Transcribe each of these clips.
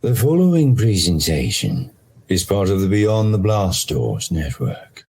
The following presentation is part of the Beyond the Blast Doors network.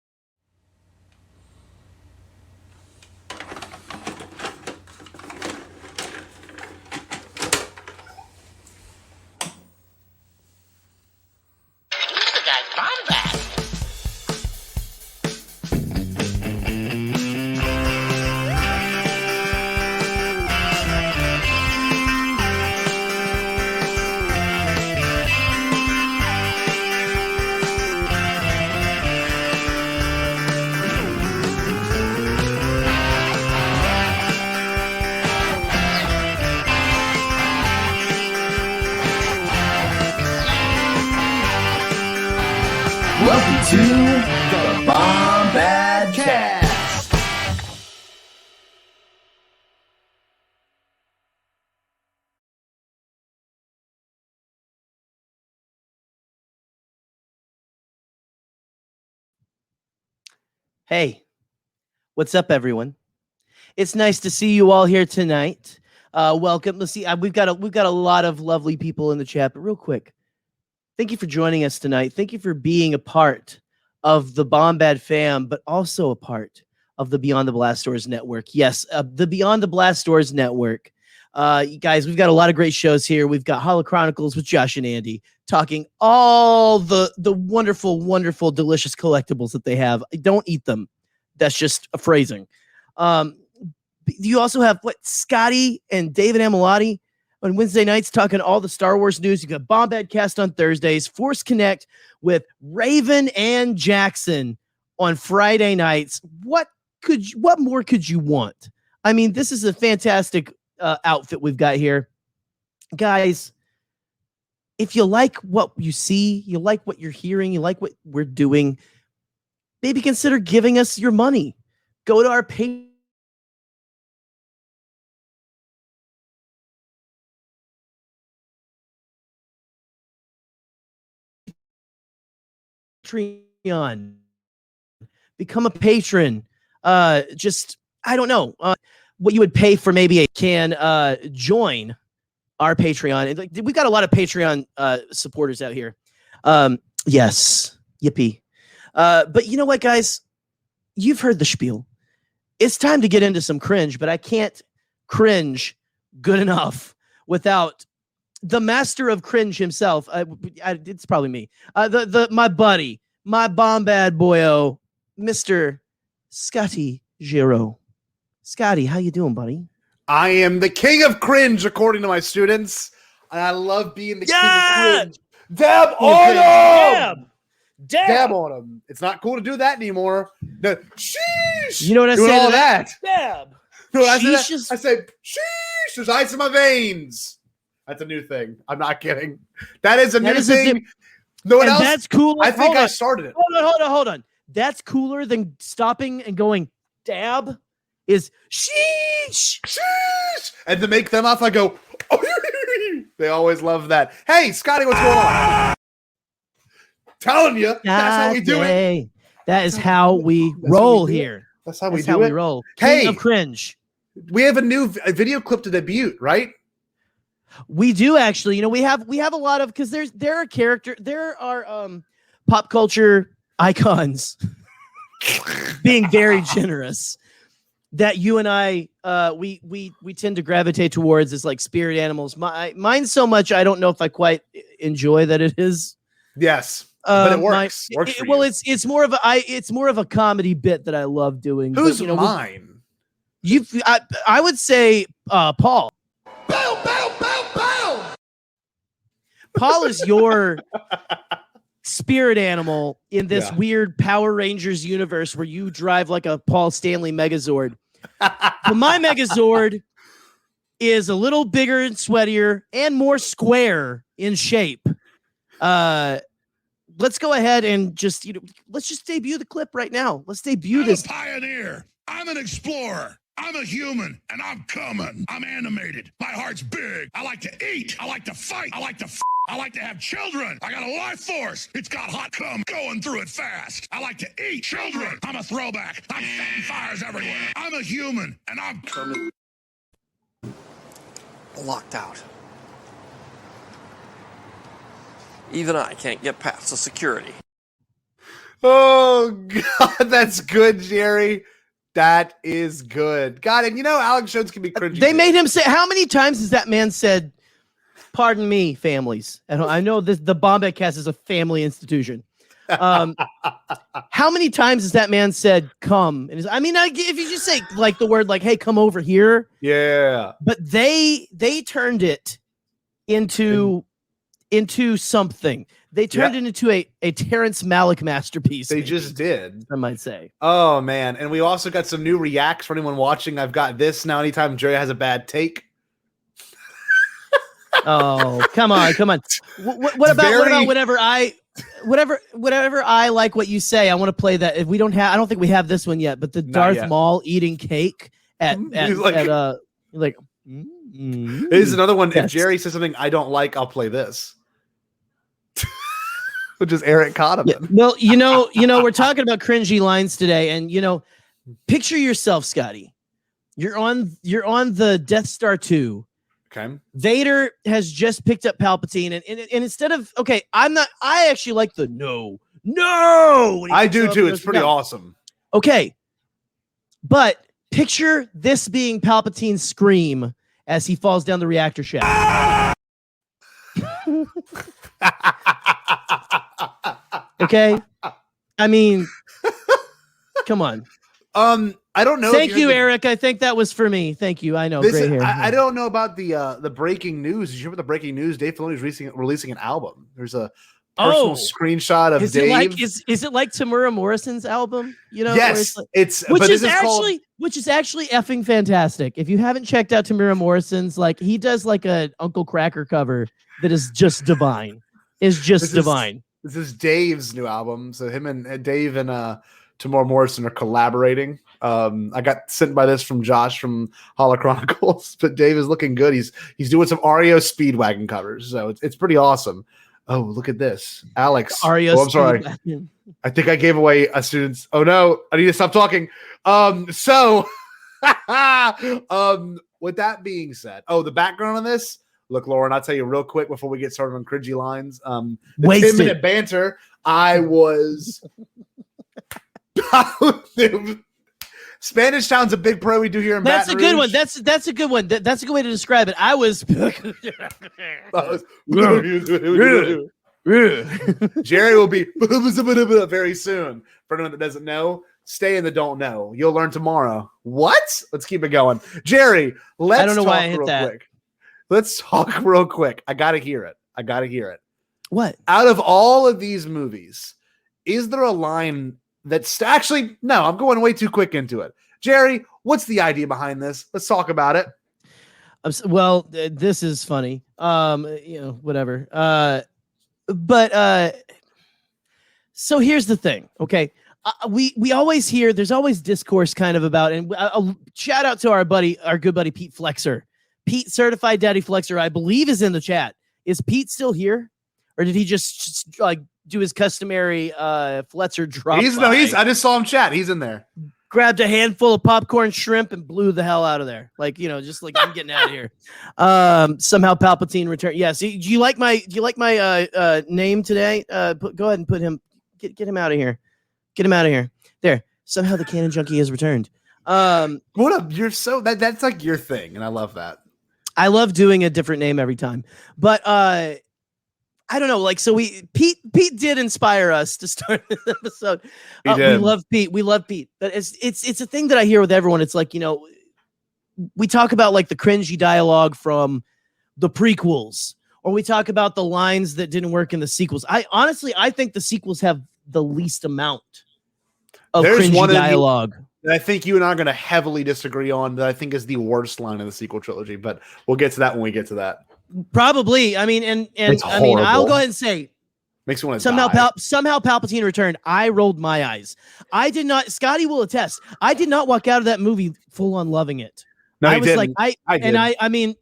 Welcome to the Bombadcast. Hey, what's up, everyone? It's nice to see you all here tonight. Welcome. Let's see. We've got a lot of lovely people in the chat. But real quick, thank you for joining us tonight. Thank you for being a part of the Bombad fam, but also a part of the Beyond the Blast Doors network. Yes, the Beyond the Blast Doors network. You guys, we've got a lot of great shows here. We've got Holo Chronicles with Josh and Andy talking all the wonderful, wonderful, delicious collectibles that they have. Don't eat them. That's just a phrasing. You also have Scotty and David Amilati on Wednesday nights talking all the Star Wars news. You got Bombadcast on Thursdays, Force Connect with Raven and Jackson on Friday nights. What more could you want? I mean, this is a fantastic outfit we've got here. Guys, if you like what you see, you like what you're hearing, you like what we're doing, maybe consider giving us your money. Go to our Patreon. Become a patron. I don't know what you would pay for maybe join our Patreon. And we've got a lot of Patreon supporters out here. Yes, yippee. But you know what, guys? You've heard the spiel. It's time to get into some cringe, but I can't cringe good enough without the master of cringe himself. It's probably me. My buddy, my Bombad boyo, Mr. Scotty Giro. Scotty, how you doing, buddy? I am the king of cringe, according to my students. And I love being the king of cringe. Dab on him! Dab on him. It's not cool to do that anymore. Sheesh! You know what I say to that? Dab. You know what I say, sheesh, there's ice in my veins. That's a new thing. I'm not kidding. That is a new thing. No one else. That's cool. I think I started it. Hold on. That's cooler than stopping and going dab is sheesh. Sheesh. And to make them off, I go, they always love that. Hey, Scotty, what's going on? Telling you, that's how we do it. That is how we roll here. That's how we do it. Roll. Hey, King of cringe. We have a video clip to debut, right? We do actually. You know, we have a lot of because there are pop culture icons being very generous that you and I we tend to gravitate towards as like spirit animals. Mine so much I don't know if I quite enjoy that it is. Yes. But it works. It's more of a comedy bit that I love doing. Who's mine? I would say Paul. Bow, bow, bow, bow. Paul is your spirit animal in this weird Power Rangers universe where you drive like a Paul Stanley Megazord. But my Megazord is a little bigger and sweatier and more square in shape. Let's go ahead and let's just debut the clip right now. Let's debut this. I'm a pioneer. I'm an explorer. I'm a human, and I'm coming. I'm animated. My heart's big. I like to eat. I like to fight. I like to I like to have children. I got a life force. It's got hot cum going through it fast. I like to eat children. I'm a throwback. I'm setting fires everywhere. I'm a human, and I'm coming. Locked out. Even I can't get past the security. Oh, God, that's good, Jerry. That is good. God, and you know, Alex Jones can be cringy. They made him say, how many times has that man said, pardon me, families? And I know the Bombadcast is a family institution. How many times has that man said, come? And if you just say like the word like, hey, come over here. Yeah. But they turned it into something. They turned it into a Terrence Malick masterpiece. They just did. I might say. Oh, man. And we also got some new reacts for anyone watching. I've got this now. Anytime Jerry has a bad take. Oh, come on. What about whenever I like what you say? I want to play that. If we don't have, I don't think we have this one yet, but the Darth Maul eating cake at Here's another one. Yes. If Jerry says something I don't like, I'll play this. Which is Eric Cotterman. Yeah. Well, you know, we're talking about cringy lines today, and picture yourself, Scotty. You're on the Death Star 2. Okay. Vader has just picked up Palpatine, and instead of I actually like the no. I do too. It's pretty awesome. Okay, but picture this being Palpatine's scream as he falls down the reactor shaft. Okay, I mean, come on. I don't know. Thank you, Eric. I think that was for me. Thank you. I know. Great hair. I don't know about the breaking news. Did you hear about the breaking news? Dave Filoni's releasing an album. There's a personal screenshot of Dave. Is it like Tamura Morrison's album? Yes, which is actually effing fantastic. If you haven't checked out Tamura Morrison's, he does like a Uncle Cracker cover that is just divine. Divine. This is Dave's new album. So him and Dave and Tamura Morrison are collaborating. I got sent by this from Josh from Holla Chronicles, but Dave is looking good. He's doing some REO Speedwagon covers, so it's pretty awesome. Oh, look at this, Alex. REO I'm sorry. I think I gave away a student's. Oh no, I need to stop talking. With that being said, the background on this. Look, Lauren, I'll tell you real quick before we get started on cringy lines. The 10-minute banter. I was. Spanish Town's a big pro we do here in Baton Rouge. Good one. That's a good one. That's a good way to describe it. I was. Jerry will be very soon. For anyone that doesn't know, stay in the don't know. You'll learn tomorrow. What? Let's keep it going. Jerry, let's I don't know talk why I hit real that. quick. Let's talk real quick. I got to hear it. What? Out of all of these movies, is there a line that's actually no? I'm going way too quick into it. Jerry, what's the idea behind this? Let's talk about it. Well, this is funny. Whatever. So here's the thing. Okay, we always hear there's always discourse kind of about, and shout out to our good buddy Pete Flexer. Pete, certified daddy Flexer, I believe is in the chat. Is Pete still here, or did he just do his customary Fletcher drop? I just saw him chat. He's in there. Grabbed a handful of popcorn shrimp and blew the hell out of there. I'm getting out of here. Somehow Palpatine returned. Yeah. See, do you like my name today? Go ahead and put him. Get him out of here. Get him out of here. There. Somehow the Canon Junkie has returned. What up? You're so that's like your thing, and I love that. I love doing a different name every time, but I don't know. Pete did inspire us to start this episode. We love Pete. But it's a thing that I hear with everyone. It's we talk about the cringy dialogue from the prequels, or we talk about the lines that didn't work in the sequels. I think the sequels have the least amount of cringy dialogue. And I think you and I are going to heavily disagree on that. I think is the worst line in the sequel trilogy, but we'll get to that when we get to that. Probably. I mean, and I'll go ahead and say, makes me want to somehow Palpatine returned. I rolled my eyes. I did not. Scotty will attest. I did not walk out of that movie full on loving it. No, I was didn't. I did.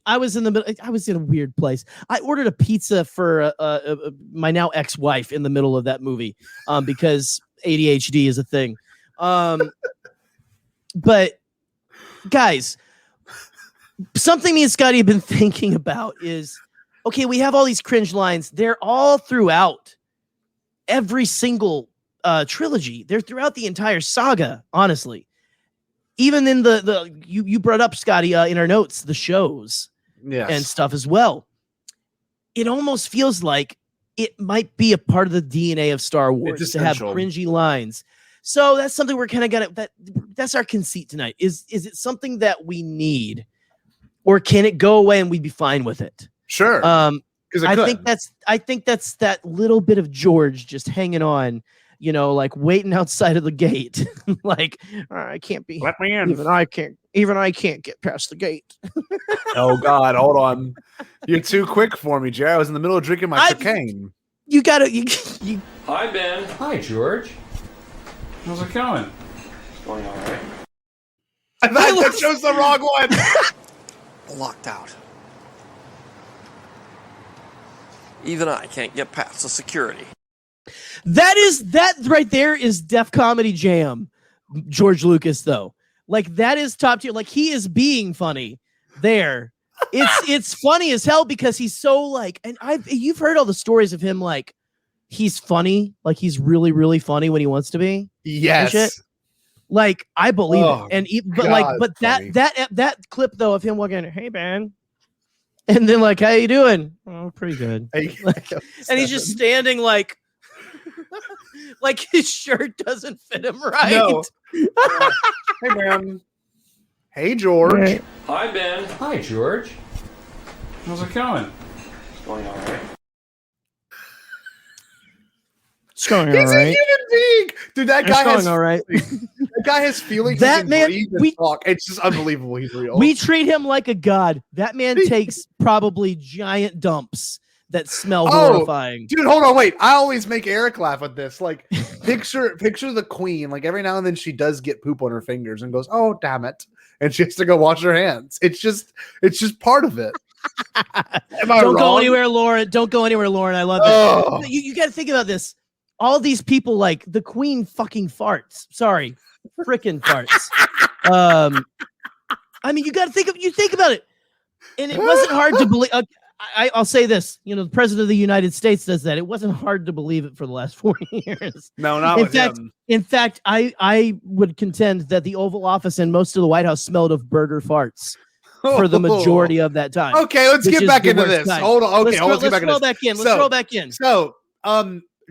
I was in the middle. I was in a weird place. I ordered a pizza for my now ex-wife in the middle of that movie, because ADHD is a thing. But guys, something me and Scotty have been thinking about is, okay, we have all these cringe lines. They're all throughout every single trilogy. They're throughout the entire saga, honestly. Even in you brought up, Scotty, in our notes, the shows and stuff as well. It almost feels like it might be a part of the DNA of Star Wars to have cringy lines. So that's something we're kind of gonna. That's our conceit tonight. Is it something that we need, or can it go away and we'd be fine with it? Sure. I think that's that little bit of George just hanging on, like waiting outside of the gate, like I can't be. Let me in. Even I can't get past the gate. Oh God, hold on. You're too quick for me, Jerry. I was in the middle of drinking my cocaine. You gotta. Hi, Ben. Hi, George. How's it going? It's going all right. I thought that chose the wrong one. Locked out. Even I can't get past the security. That right there is Def Comedy Jam, George Lucas, though. Like, that is top tier. Like, he is being funny there. It's funny as hell because he's so like, and you've heard all the stories of him, like, he's funny, like he's really, really funny when he wants to be. Yes. Like, I believe it. And that clip though of him walking, hey man, and then like, how you doing? Oh, pretty good. Like, and he's just standing like like his shirt doesn't fit him right. No. Hey man. Hey George. Hi, Ben. Hi, George. How's it going? It's going all right. It's going He's all right. a human being, dude. That guy has all right. That guy has feelings. That man, talk. It's just unbelievable. He's real. We treat him like a god. That man takes probably giant dumps that smell horrifying. Dude, hold on, wait. I always make Eric laugh with this. Like, picture the queen. Like every now and then she does get poop on her fingers and goes, "Oh, damn it!" And she has to go wash her hands. It's just part of it. Don't go anywhere, Lauren. Don't go anywhere, Lauren. I love it. Oh. You got to think about this. All these people, like the queen, fucking farts. Sorry, freaking farts. I mean, you got to think about it, and it wasn't hard to believe. I'll say this. The president of the United States does that. It wasn't hard to believe it for the last 40 years. No, not with him. In fact, I would contend that the Oval Office and most of the White House smelled of burger farts for the majority of that time. Okay, let's get back into this. Time. Hold on. Okay, let's roll back in. Let's roll back in. So,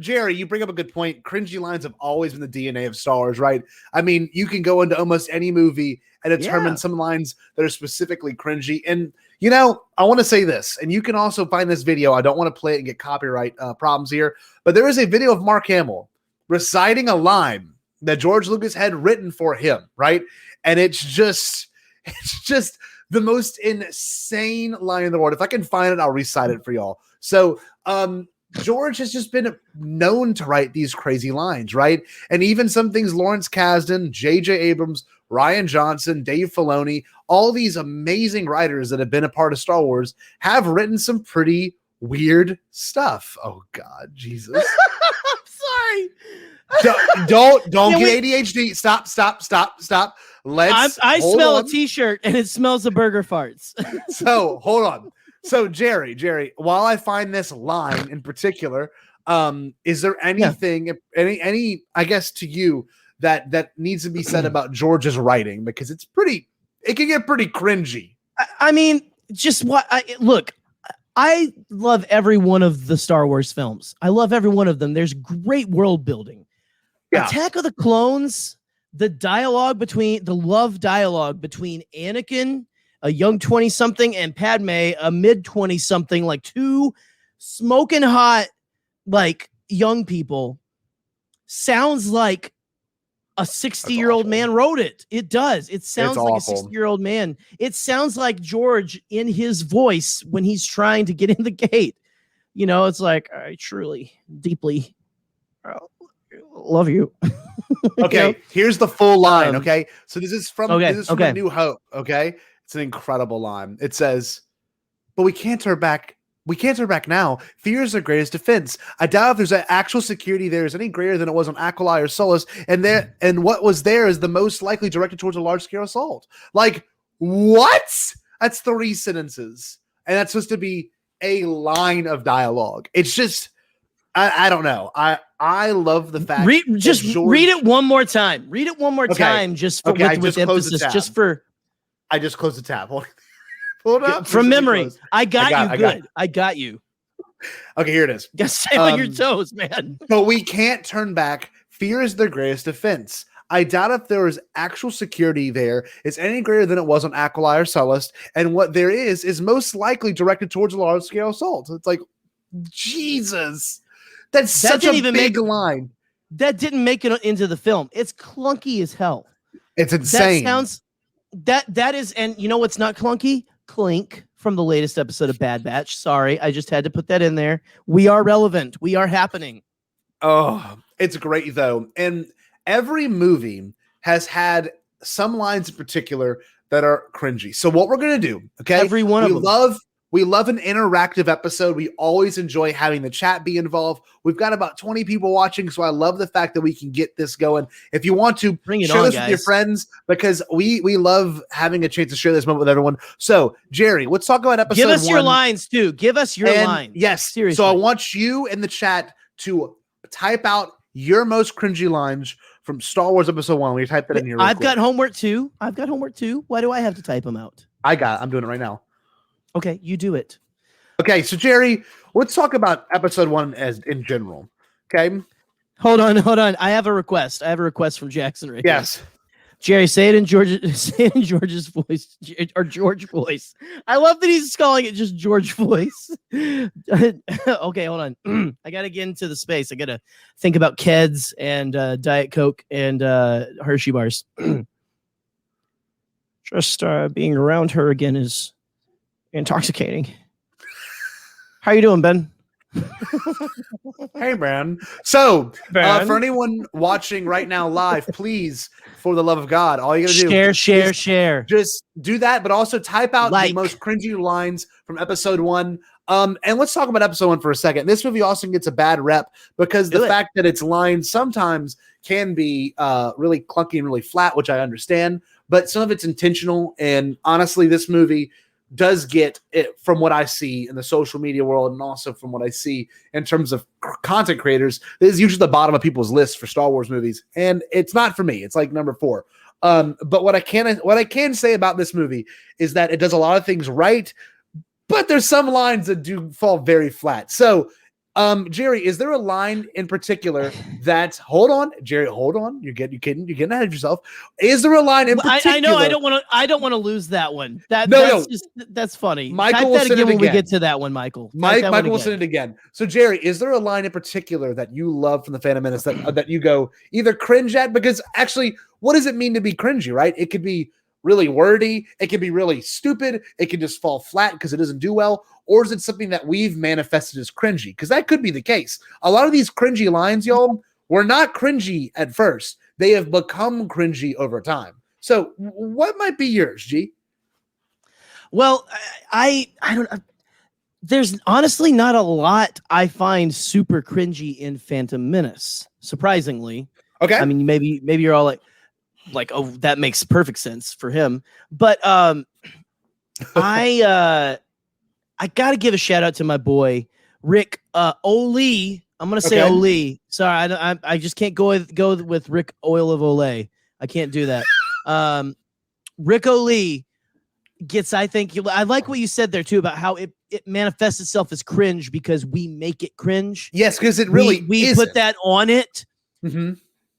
Jerry, you bring up a good point. Cringy lines have always been the DNA of Star Wars, right? I mean, you can go into almost any movie and determine some lines that are specifically cringy. And, I want to say this, and you can also find this video. I don't want to play it and get copyright problems here, but there is a video of Mark Hamill reciting a line that George Lucas had written for him, right? And it's just the most insane line in the world. If I can find it, I'll recite it for y'all. So, George has just been known to write these crazy lines, right? And even some things Lawrence Kasdan, J.J. Abrams, Rian Johnson, Dave Filoni, all these amazing writers that have been a part of Star Wars have written some pretty weird stuff. Oh, God, Jesus. I'm sorry. Don't get ADHD. Stop. I smell a t-shirt and it smells of burger farts. So hold on. So Jerry, while I find this line in particular, is there anything, any, I guess to you that needs to be said about George's writing? Because it can get pretty cringy. I mean, look, I love every one of the Star Wars films. I love every one of them. There's great world building. Yeah. Attack of the Clones, the love dialogue between Anakin, a young 20-something, and Padme, a mid-20-something, like two smoking hot, like young people, sounds like a 60-year-old man wrote it. It does. It sounds like a 60-year-old man. It sounds like George in his voice when he's trying to get in the gate. It's like, I truly, deeply love you. Okay, here's the full line. Okay, so this is from A New Hope. Okay, it's an incredible line. It says, "But we can't turn back. We can't turn back now. Fear is our greatest defense. I doubt if there's an actual security there is any greater than it was on Aquila or Solus, and what was there is the most likely directed towards a large-scale assault." Like, what? That's 3 sentences, and that's supposed to be a line of dialogue. It's just, I don't know. I love the fact. Read it one more time. Read it one more Okay. time, just for, Okay, with emphasis, just for. I just closed the tab. Hold up. From memory. Closed. I got you. Okay, here it is. Gotta stay on your toes, man. But we can't turn back. Fear is their greatest defense. I doubt if there is actual security there is any greater than it was on Aquila or Sullust, and what there is most likely directed towards a large-scale assault. It's like, Jesus. That's such a big line. That didn't make it into the film. It's clunky as hell. It's insane. That is, and you know what's not clunky? Clink from the latest episode of Bad Batch. Sorry, I just had to put that in there. We are relevant. We are happening. Oh, it's great though. And every movie has had some lines in particular that are cringy. So what we're going to do, okay? Every one of them. We love an interactive episode. We always enjoy having the chat be involved. We've got about 20 people watching, so I love the fact that we can get this going. If you want to, share this with your friends, because we love having a chance to share this moment with everyone. So, Jerry, let's talk about episode 1. Give us your lines, too. Give us your lines. Yes, seriously. So I want you in the chat to type out your most cringy lines from Star Wars Episode 1. We type that in here. I've got homework, too. Why do I have to type them out? I'm doing it right now. Okay, you do it. Okay, so Jerry, let's talk about episode 1 as in general. Okay. Hold on. I have a request. From Jackson right Yes. now. Jerry, say it in George's voice, or George voice. I love that he's calling it just George voice. Okay, hold on. I gotta get into the space. I gotta think about Keds and Diet Coke and Hershey bars. Just being around her again is intoxicating. How you doing, Ben? Hey, man. So, for anyone watching right now live, please, for the love of God, all you gotta do share. Just do that, but also type out the most cringy lines from episode 1. And let's talk about episode 1 for a second. This movie also gets a bad rep because the fact that its lines sometimes can be really clunky and really flat, which I understand, but some of it's intentional. And honestly, this movie does get it from what I see in the social media world, and also from what I see in terms of content creators. This is usually the bottom of people's lists for Star Wars movies, and it's not for me. It's like number 4. But what I can say about this movie is that it does a lot of things right, but there's some lines that do fall very flat. So, Jerry, is there a line in particular that? Hold on, Jerry. Hold on. You're getting ahead of yourself. Is there a line in particular? I know. I don't want to lose that one. That's funny. Michael Type will that send again it when we again. get to that one, Michael. Michael will send it again. So, Jerry, is there a line in particular that you love from the Phantom Menace that you go either cringe at? Because actually, what does it mean to be cringy? Right? It could be really wordy. It can be really stupid. It can just fall flat because it doesn't do well. Or is it something that we've manifested as cringy? Because that could be the case. A lot of these cringy lines, y'all, were not cringy at first. They have become cringy over time. So what might be yours, G? Well, I don't. There's honestly not a lot I find super cringy in Phantom Menace. Surprisingly, okay. I mean, maybe you're all like, oh, that makes perfect sense for him. But I got to give a shout out to my boy, Rick Ole. I'm going to say Ole. Sorry, I just can't go with Rick Oil of Olay. I can't do that. Rick Ole gets, I think, I like what you said there, too, about how it manifests itself as cringe because we make it cringe. Yes, because it really we put that on it. Mm-hmm.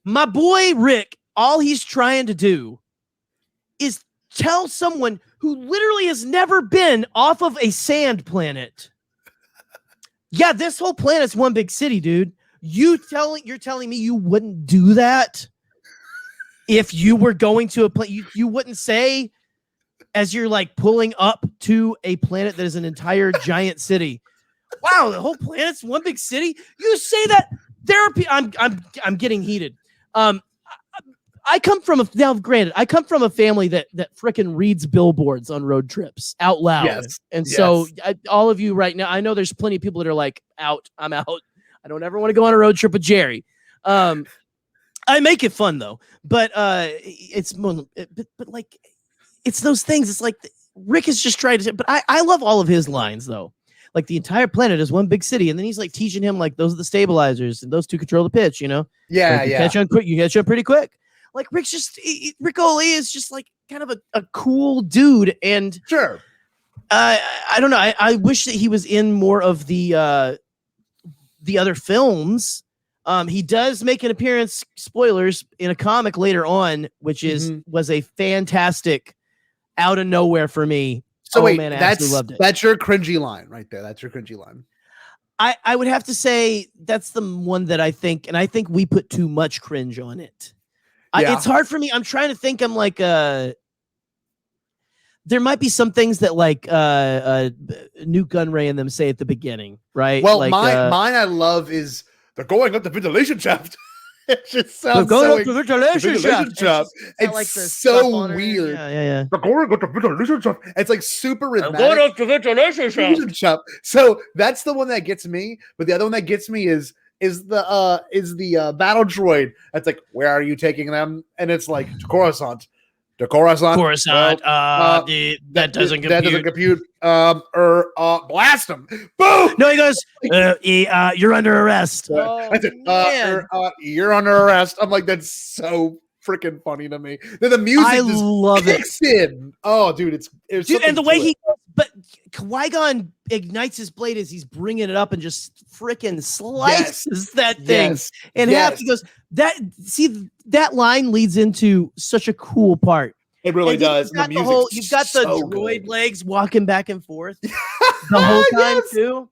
My boy, Rick, all he's trying to do is tell someone who literally has never been off of a sand planet. Yeah, this whole planet's one big city, dude. You're telling me you wouldn't do that if you were going to a planet? You wouldn't say, as you're like pulling up to a planet that is an entire giant city, wow, the whole planet's one big city. You say that I'm getting heated. I come from a family that frickin' reads billboards on road trips out loud. Yes. And so all of you right now, I know there's plenty of people that are like, I'm out. I don't ever want to go on a road trip with Jerry. I make it fun though, but like, it's those things. It's like Rick is just trying to, but I love all of his lines though. like the entire planet is one big city, and then he's like teaching him like those are the stabilizers and those two control the pitch. You know, Yeah, like, you catch on pretty quick. Like Rick Lee is just like kind of a cool dude, and sure. I don't know. I wish that he was in more of the other films. He does make an appearance, spoilers, in a comic later on, which was a fantastic out of nowhere for me. So wait, man, I absolutely loved it. That's your cringy line right there. That's your cringy line. I would have to say that's the one that I think we put too much cringe on it. It's hard for me. I'm trying to think. I'm like, there might be some things that like Nuke Gunray and them say at the beginning, right? Well, like, mine I love is they're going up the ventilation shaft. It just sounds going up the ventilation shaft. It's like the so weird. Yeah. They're going up the ventilation shaft. It's like super rhythmic. Going up the ventilation shaft. So that's the one that gets me. But the other one that gets me is the battle droid. That's like, where are you taking them? And it's like to Coruscant. Coruscant. Well, that doesn't compute. That doesn't compute. Blast them. Boom. No, he goes. You're under arrest. That's it. You're under arrest. I'm like, that's so freaking funny to me. Then the music I love kicks in. Oh, dude, it's dude, and the way he goes, but Qui-Gon ignites his blade as he's bringing it up and just freaking slices that thing. And half he goes, that line leads into such a cool part. It really does. You've got the droid legs walking back and forth the whole time too.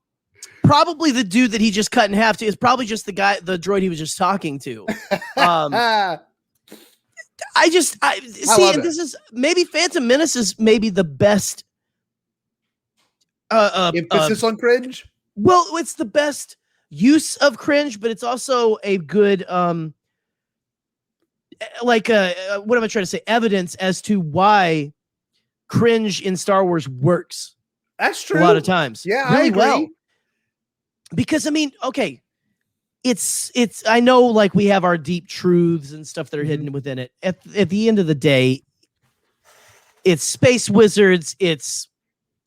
Probably the dude that he just cut in half to is probably just the droid he was just talking to. This is maybe Phantom Menace is maybe the best emphasis on cringe. Well, it's the best use of cringe, but it's also a good what am I trying to say? Evidence as to why cringe in Star Wars works. That's true. A lot of times. Yeah, really I agree. well. Because I mean, okay, it's I know like we have our deep truths and stuff that are hidden within it. At the end of the day, it's space wizards, it's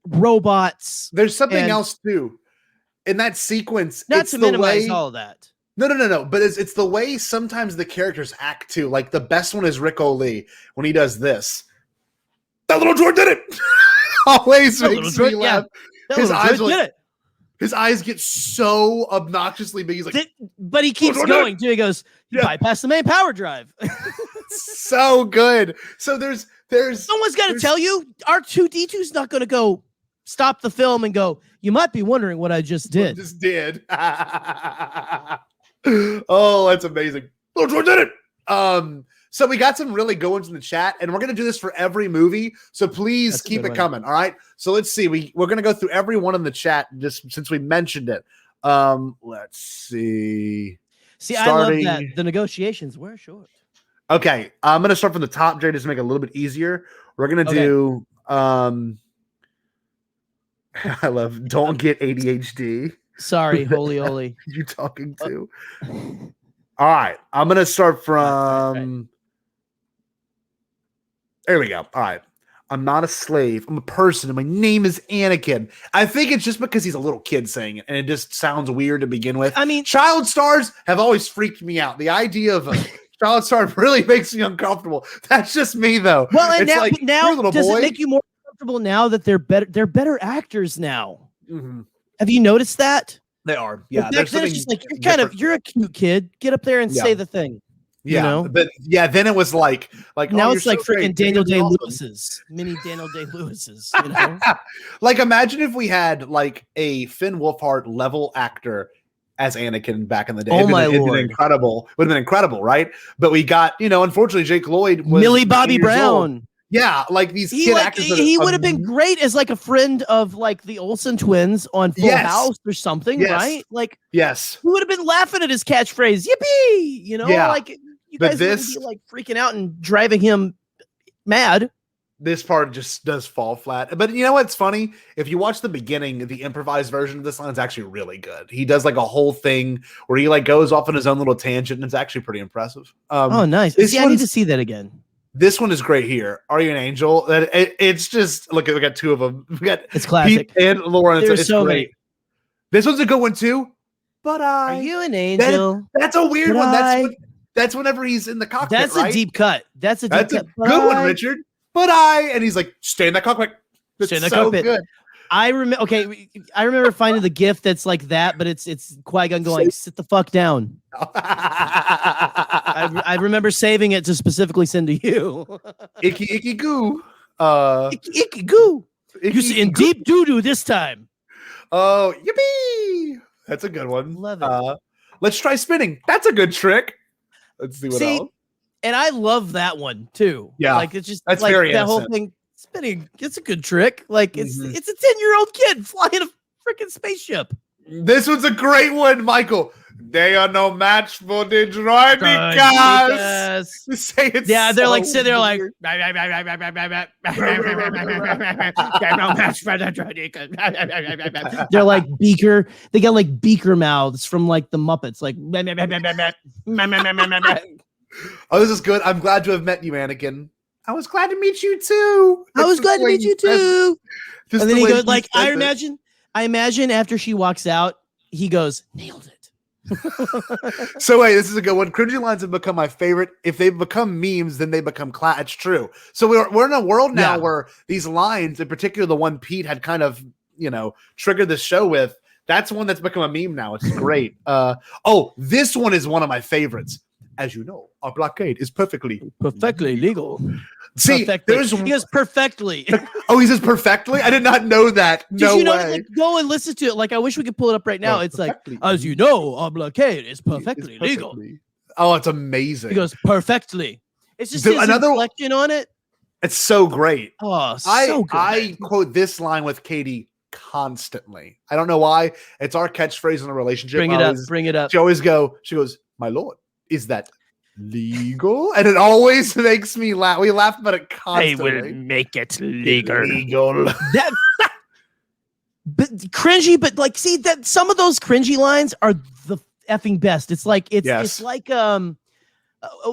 robots. There's something else too. In that sequence, not to minimize all of that. No. But it's the way sometimes the characters act too. Like the best one is Rick Lee when he does this. That little droid did it. Always makes me laugh. Yeah. His eyes get so obnoxiously big. He's like, but he keeps going too. He goes, bypass the main power drive. So good. So there's someone's got to tell you R2D2's not going to go stop the film and go, you might be wondering what I just did. Oh, that's amazing. Little Droid did it. So we got some really good ones in the chat, and we're going to do this for every movie. So please keep it coming. All right. So let's see. We're going to go through every one in the chat just since we mentioned it. Let's see. I love that. The negotiations were short. Okay. I'm going to start from the top, Jay, just to make it a little bit easier. We're going to do, I love don't get ADHD. Sorry, holy. You talking to? All right. I'm going to start from. There we go. All right. I'm not a slave. I'm a person, and my name is Anakin. I think it's just because he's a little kid saying it, and it just sounds weird to begin with. I mean, child stars have always freaked me out. The idea of a child star really makes me uncomfortable. That's just me, though. Well, and it's now does it make you more comfortable now that they're better? They're better actors now. Mm-hmm. Have you noticed that? They are. Yeah. Back then it's just like you're a cute kid. Get up there and say the thing. Yeah, you know? But then it was like now it's like freaking Daniel Day-Lewis's, mini Daniel Day-Lewis's, you know? Like imagine if we had like a Finn Wolfhard level actor as Anakin back in the day. Oh my lord, would have been incredible, right? But we got, unfortunately Jake Lloyd was Millie Bobby Brown. Old. Yeah, like these kid actors. He would have been great as like a friend of like the Olsen twins on Full House or something, right? Like, yes, who would have been laughing at his catchphrase, "Yippee!" Like you guys would be like freaking out and driving him mad. This part just does fall flat. But you know what's funny? If you watch the beginning, the improvised version of this line is actually really good. He does like a whole thing where he like goes off on his own little tangent, and it's actually pretty impressive. Oh, nice. I need to see that again. This one is great here. Are You an Angel? It's just look. We got two of them. We got it's classic. Pete and Lauren. There's it's so great. This one's a good one too. But Are you an angel? That's a weird But one. That's whenever he's in the cockpit. That's right? a deep cut. That's a deep cut. Good one, Richard. And he's like, stay in that cockpit. That's Stay in the so cockpit. good. I remember. Okay, I remember finding the gift that's like that, but it's Qui-Gon going, "Sit the fuck down." I remember saving it to specifically send to you. Icky goo. Icky goo. You see in deep doo doo this time. Oh, yippee! That's a good one. Love it. Let's try spinning. That's a good trick. Let's see what else. And I love that one too. Yeah, like it's just that's like very that whole innocent. thing. Spinning, it's a good trick. Like it's a 10-year-old kid flying a freaking spaceship. This one's a great one, Michael. They are no match for the droid because say it. Yeah, they're so like sitting there like weird. they're like beaker. They got like beaker mouths from like the Muppets. Like oh, this is good. I'm glad to have met you, Anakin. I was glad to meet you too. I was glad to meet you too. And And then he goes like, I imagine after she walks out, he goes, nailed it. So wait, this is a good one. Cringy lines have become my favorite. If they become memes, then they become It's true. So we're in a world now where these lines, in particular the one Pete had kind of, triggered the show with, that's one that's become a meme now. It's great. This one is one of my favorites. As you know, our blockade is perfectly legal. See, he goes perfectly. Oh, he says perfectly? I did not know that. Did you know that? Way. Like, go and listen to it. Like, I wish we could pull it up right now. It's like, as you know, our blockade is perfectly legal. Oh, it's amazing. He goes perfectly. It's just his reflection on it. It's so great. Oh, so good. I quote this line with Katie constantly. I don't know why. It's our catchphrase in a relationship. Bring it up. She goes, my lord, is that legal? And it always makes me laugh. We laugh about it constantly. They will make it legal. That but cringy, but like, see that some of those cringy lines are the effing best. It's like it's like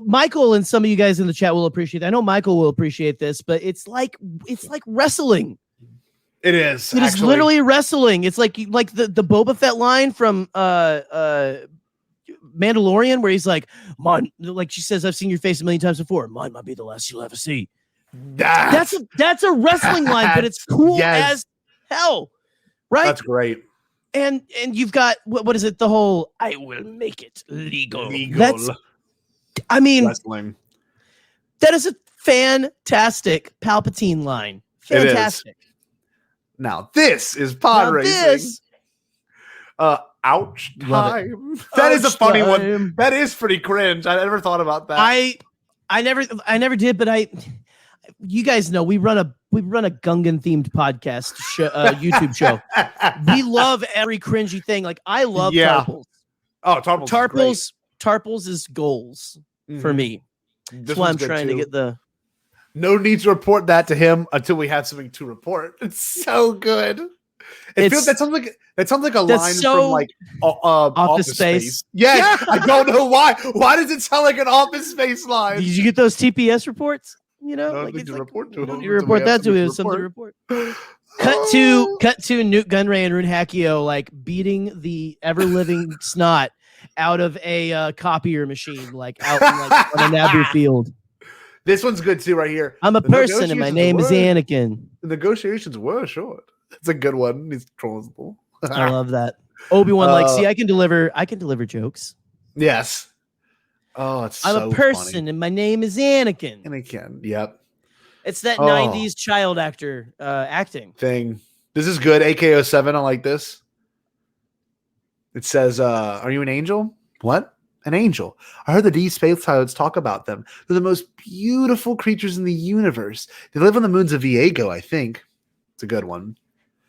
Michael and some of you guys in the chat will appreciate that. I know Michael will appreciate this, but it's like wrestling. It is. It is literally wrestling. It's like the Boba Fett line from Mandalorian, where he's like, "Mine," like she says, "I've seen your face a million times before. Mine might be the last you'll ever see." That's a wrestling line, but it's cool as hell, right? That's great. And you've got what is it? The whole "I will make it legal." That's, I mean, wrestling. That is a fantastic Palpatine line. Fantastic. Now this is pod racing. Ouch time. That is a funny one. That is pretty cringe. I never thought about that. I never did, but you guys know we run a Gungan themed podcast YouTube show. We love every cringy thing. Like I love Tarples. Oh, Tarples is goals for me. That's why I'm trying to get the. No need to report that to him until we have something to report. It's so good. That sounds like a line from like Office Space. Yes, yeah. I don't know why. Why does it sound like an Office Space line? Did you get those TPS reports? You know, like it's report to him. You report that to him. Something to report. Cut to Newt Gunray and Rune Hackio like beating the ever living snot out of a copier machine, like out in, like, on a Naboo field. This one's good too, right here. I'm a person, and my name is Anakin. The negotiations were short. It's a good one. He's trollable. I love that. Obi-Wan, like, see, I can deliver jokes. Yes. Oh, it's I'm a person, funny. and my name is Anakin. Anakin. Yep. It's that 90s child actor acting thing. This is good. AK-07. I like this. It says, "Are you an angel?" What? An angel. I heard the D space pilots talk about them. They're the most beautiful creatures in the universe. They live on the moons of Viego, I think. It's a good one.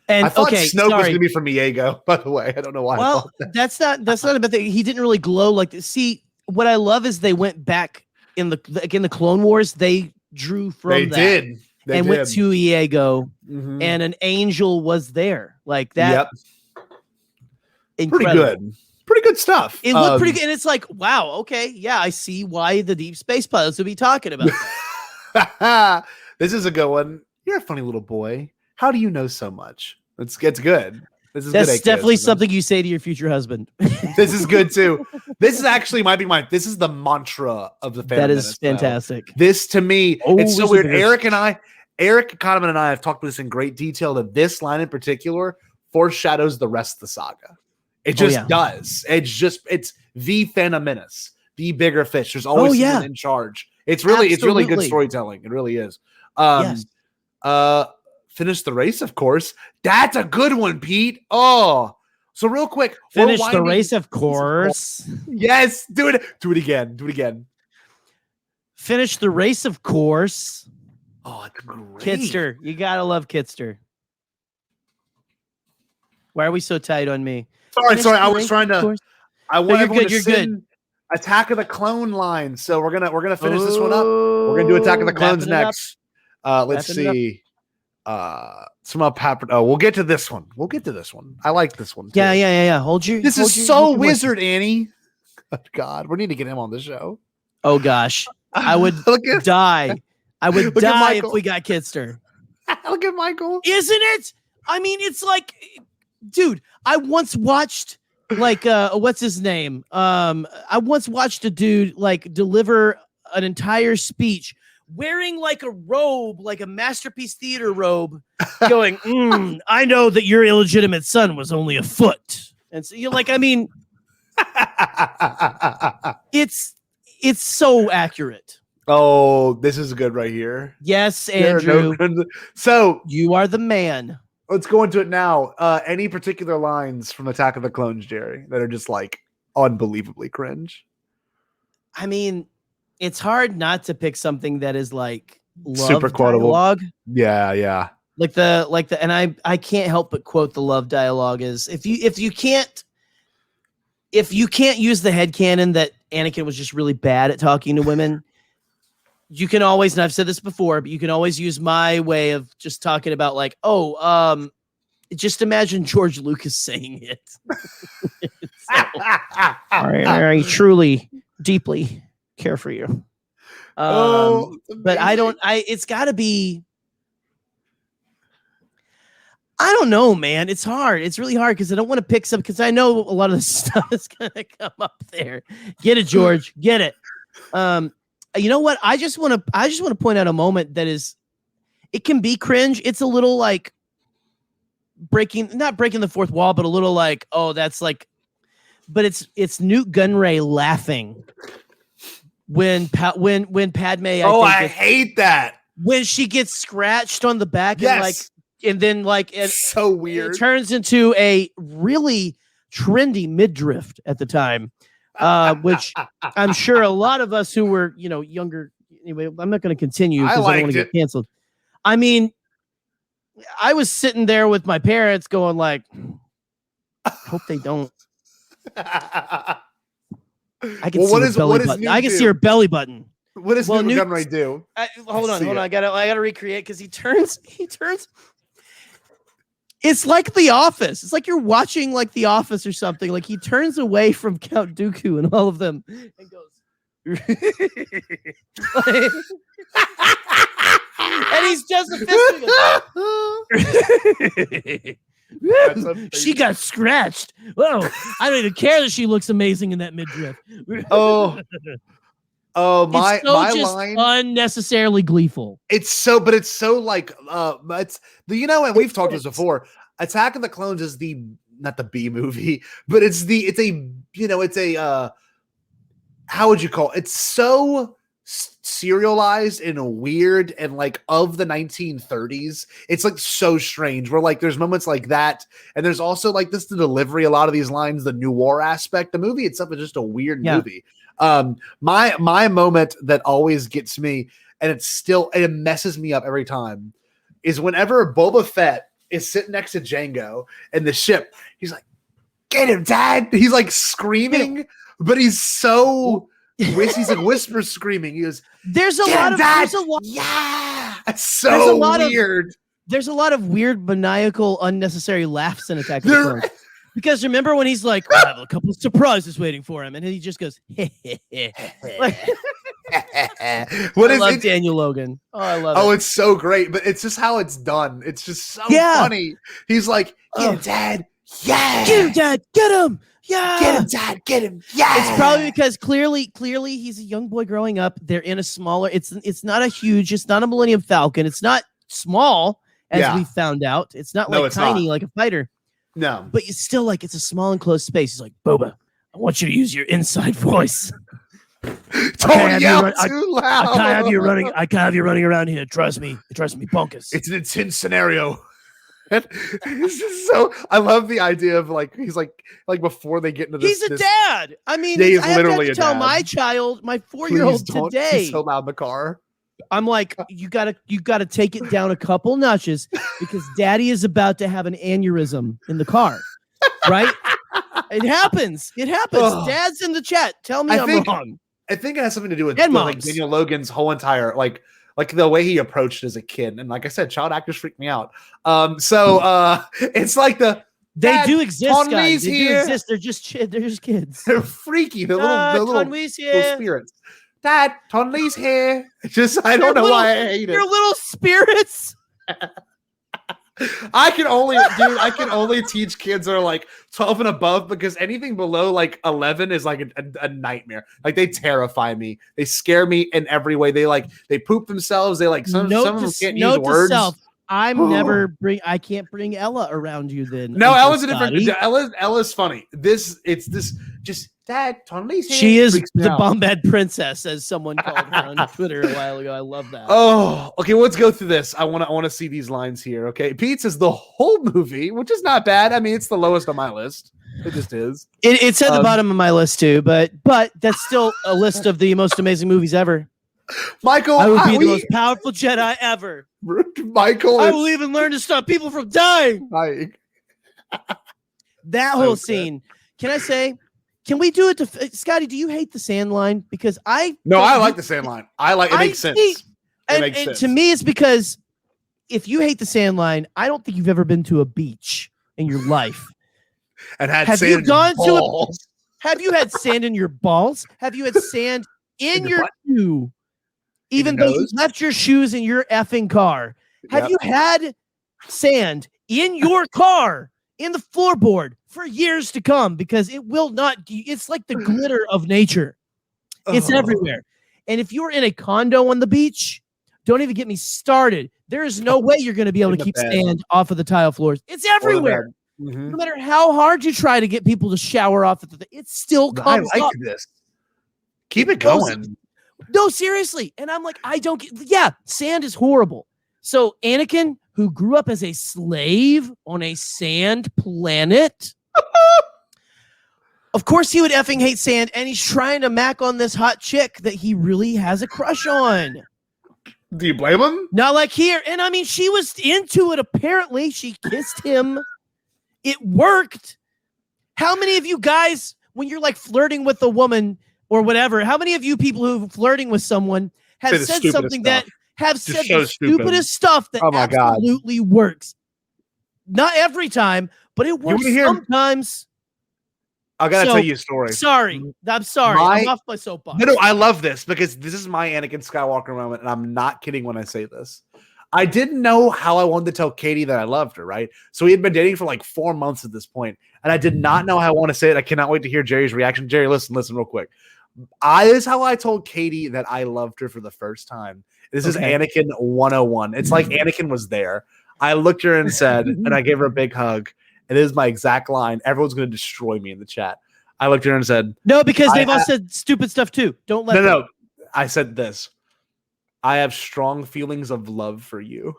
And I thought Snoke was going to be from Viego, by the way. I don't know why. Well, that's not a bad thing. He didn't really glow like this. See, what I love is they went back in the Clone Wars. They drew from that. They did. Went to Viego, and an angel was there. Like that. Yep. Incredible. Pretty good stuff. It looked pretty good. And it's like, wow, okay, yeah, I see why the deep space pilots would be talking about that. This is a good one. You're a funny little boy. How do you know so much? It's good. This is That's good. definitely something you say to your future husband. This is good too. This is actually this is the mantra of the Phantom That is Menace, though. fantastic. This to me, Oh, it's so this is weird. good. Eric Kahneman and I have talked about this in great detail, that this line in particular foreshadows the rest of the saga. It just does. It's the Phantom Menace, the bigger fish. There's always someone in charge. It's really good storytelling. It really is. Yes. Finish the race, of course. That's a good one, Pete. Oh, so real quick. Finish the race, of course. Yes, do it. Do it again. Do it again. Finish the race, of course. Oh, it's great. Kitster. You gotta love Kitster. Why are we so tight on me? Sorry. I was trying to. I want you're good. You're good. Attack of the Clone line. So we're gonna finish this one up. We're gonna do Attack of the Clones next. Let's see. We'll get to this one. I like this one too. Yeah. This is so wizard, Annie. Oh, God, we need to get him on the show. Oh gosh, I would die. I would die if we got Kitster. Look at Michael. Isn't it? I mean, it's like, dude, I once watched what's his name? I once watched a dude like deliver an entire speech wearing like a robe, like a Masterpiece Theater robe, going, I know that your illegitimate son was only a foot. And so you're like, I mean, it's so accurate. Oh, this is good right here. Yes, Andrew. So you are the man. Let's go into it now. Any particular lines from Attack of the Clones, Jerry, that are just like unbelievably cringe? I mean, it's hard not to pick something that is like super quotable dialogue. Yeah. Like the and I can't help but quote the love dialogue is if you can't use the headcanon that Anakin was just really bad at talking to women, you can always, and I've said this before, but you can always use my way of just talking about like, just imagine George Lucas saying it. I truly, deeply care for you. But it's gotta be, I don't know, man. It's hard. It's really hard because I don't want to pick some, because I know a lot of this stuff is gonna come up there. Get it, George. Get it. You know what? I just want to point out a moment that is, it can be cringe. It's a little like not breaking the fourth wall, but a little like, oh, that's like, but it's Newt Gunray laughing when Padme. I hate that when she gets scratched on the back. Yes. And then it's so weird. It turns into a really trendy midriff at the time. Which I'm sure a lot of us who were, younger. Anyway, I'm not going to continue because I don't want to get canceled. I mean, I was sitting there with my parents going like, hope they don't. I can see her belly button. I can see her belly button. What does Newt Gunray do? Hold on. I gotta recreate because he turns. It's like The Office. It's like you're watching like The Office or something. Like he turns away from Count Dooku and all of them and goes, and he's just a fist. She got scratched. Whoa! I don't even care that she looks amazing in that midriff. My line unnecessarily gleeful. It's so like and we've talked about this before. Attack of the Clones is not the B movie, but it's a how would you call it? It's so serialized and weird and like of the 1930s. It's like so strange. Where like there's moments like that, and there's also like the delivery. A lot of these lines, the noir aspect. The movie itself is just a weird movie. My moment that always gets me, and it messes me up every time, is whenever Boba Fett is sitting next to Jango in the ship. He's like, "Get him, Dad!" He's like screaming, but he's so he's like whisper screaming. He goes, "There's a lot." Yeah, it's so weird. There's a lot of weird, maniacal, unnecessary laughs in Attack of the Clones. Because remember when he's like, I have a couple of surprises waiting for him, and he just goes, like, I love Daniel Logan. Oh, I love it. Oh, it's so great, but it's just how it's done. It's just so funny. He's like, "Get him, Dad! Yeah. Get him, Dad. Get him. Yeah. Get him, Dad. Get him. Yeah. It's probably because clearly he's a young boy growing up. They're in a smaller. It's not a Millennium Falcon. It's not small as we found out. It's not like tiny like a fighter. No. But it's still like it's a small enclosed space. He's like, Boba, I want you to use your inside voice. Don't yell too loud. I can't have you running around here. Trust me, bonkers. It's an intense scenario. This is so. I love the idea of like he's like before they get into this. He's a dad. I mean, he's I literally have to tell dad. my child, my 4-year-old today. He's so loud in the car. I'm like, you gotta take it down a couple notches because Daddy is about to have an aneurysm in the car, right? It happens. Ugh. Dad's in the chat. Tell me I'm wrong. I think it has something to do with And like moms. Daniel Logan's whole entire like the way he approached it as a kid. And like I said, child actors freak me out. It's like they do exist, Tonli's guys. They here. do exist. They're just kids. They're freaky. They're little Tonli's here. little spirits. Dad, Tonli's here. I don't know why I hate it. Your little spirits. I can only teach kids that are like 12 and above because anything below like 11 is like a nightmare. Like they terrify me. They scare me in every way. They poop themselves. They like some of them can't use words. I can't bring Ella around you then. No, Uncle Ella's a different. Scotty. Ella's funny. Just Dad, Tonli's here. She is Freaks me the out. Bombad princess, as someone called her on Twitter a while ago. I love that. Oh, okay. Let's go through this. I want to see these lines here. Okay, Pete says the whole movie, which is not bad. I mean, it's the lowest on my list. It just is. It's at the bottom of my list too, but that's still a list of the most amazing movies ever. Michael, I would be the most powerful Jedi ever. Michael, I will even learn to stop people from dying. That whole scene. Can I say? Can we do it to Scotty? Do you hate the sand line? Because I like the sand line. It makes sense. It makes sense. To me, it's because if you hate the sand line, I don't think you've ever been to a beach in your life. And had have sand you gone in your balls? Have you had sand in your balls? Have you had sand in your shoe? Even though you left your shoes in your effing car. Have you had sand in your car, in the floorboard for years to come? Because it will not, it's like the glitter of nature. It's everywhere. And if you're in a condo on the beach, don't even get me started. There is no way you're going to be able to keep sand off of the tile floors. It's everywhere. Mm-hmm. No matter how hard you try to get people to shower off at it still comes I like up. this. Keep it going. No, seriously. And I'm like, sand is horrible. So Anakin, who grew up as a slave on a sand planet, of course he would effing hate sand, and he's trying to mac on this hot chick that he really has a crush on. Do you blame him? Not like here. And I mean, she was into it, apparently. She kissed him. It worked. How many of you guys, when you're like flirting with a woman or whatever, how many of you people who are flirting with someone have said something that have said the stupidest stuff that absolutely works? Not every time, but it works sometimes. I gotta tell you a story. Sorry. I'm sorry. I'm off my soapbox. No, I love this because this is my Anakin Skywalker moment, and I'm not kidding when I say this. I didn't know how I wanted to tell Katie that I loved her, right? So we had been dating for like 4 months at this point, and I did not know how I want to say it. I cannot wait to hear Jerry's reaction. Jerry, listen real quick. This is how I told Katie that I loved her for the first time. This is Anakin 101. It's like Anakin was there. I looked at her and said, and I gave her a big hug. And it is my exact line. Everyone's going to destroy me in the chat. I looked at her and said, no, because they've all said stupid stuff too. Don't let them. No. I said this. I have strong feelings of love for you.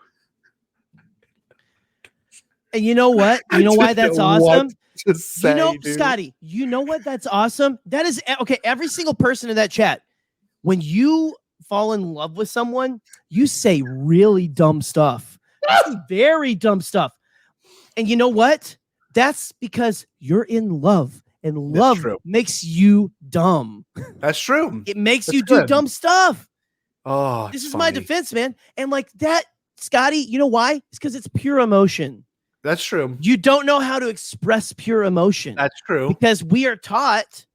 And you know what? You know why that's awesome? Dude. Scotty, you know what? That's awesome. That is okay. Every single person in that chat, when you fall in love with someone, you say really dumb stuff. Very dumb stuff. And you know what? That's because you're in love, and love makes you dumb. That's true. It makes you do dumb stuff. Oh, this is my defense, man. And like that, Scotty, you know why? It's because it's pure emotion. That's true. You don't know how to express pure emotion. That's true. Because we are taught,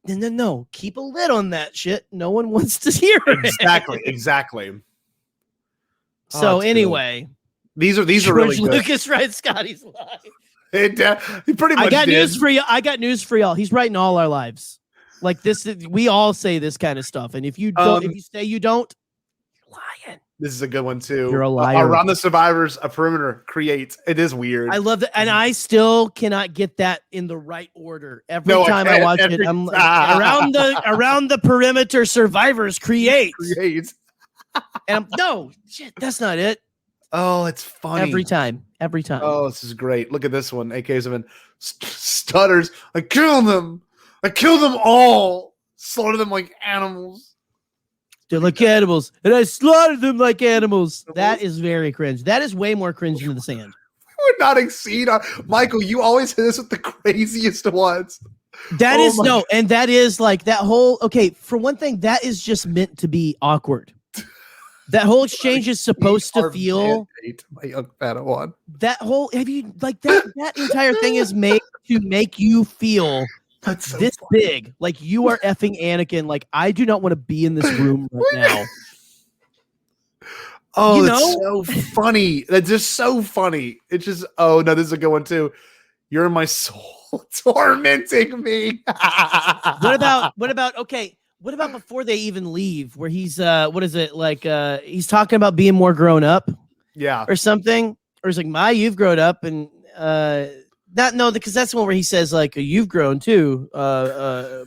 no, keep a lid on that shit. No one wants to hear it. Exactly. So anyway. These are really good. Lucas writes Scotty's life. He pretty much I got did. news for you. I got news for y'all. He's writing all our lives. Like this, we all say this kind of stuff. And if you don't, if you say you don't, you're lying. This is a good one too. You're a liar. Around the survivors, a perimeter creates. It is weird. I love that, and I still cannot get that in the right order. Every time I watch it, I'm like, around the perimeter, survivors create. And no, shit, that's not it. Oh, it's funny every time. Oh, this is great. Look at this one. AK7 stutters. I killed them. I killed them all. Slaughtered them like animals. They're like animals, and I slaughtered them like animals. That is very cringe. That is way more cringe than the sand. Would not exceed our Michael. You always hit us with the craziest ones. That is no, and that is like that whole. Okay, for one thing, that is just meant to be awkward. That whole exchange is supposed to feel. My young Padawan. That whole have you like that entire thing is made to make you feel That's so this funny. big, like you are effing Anakin. Like I do not want to be in this room right now. Oh, You that's know? so funny. That's just so funny. It's just oh no, this is a good one too. You're in my soul, tormenting me. What about okay? What about before they even leave, where he's what is it like? He's talking about being more grown up, Yeah. or something, or he's like, you've grown up, and because that's the one where he says like, you've grown too,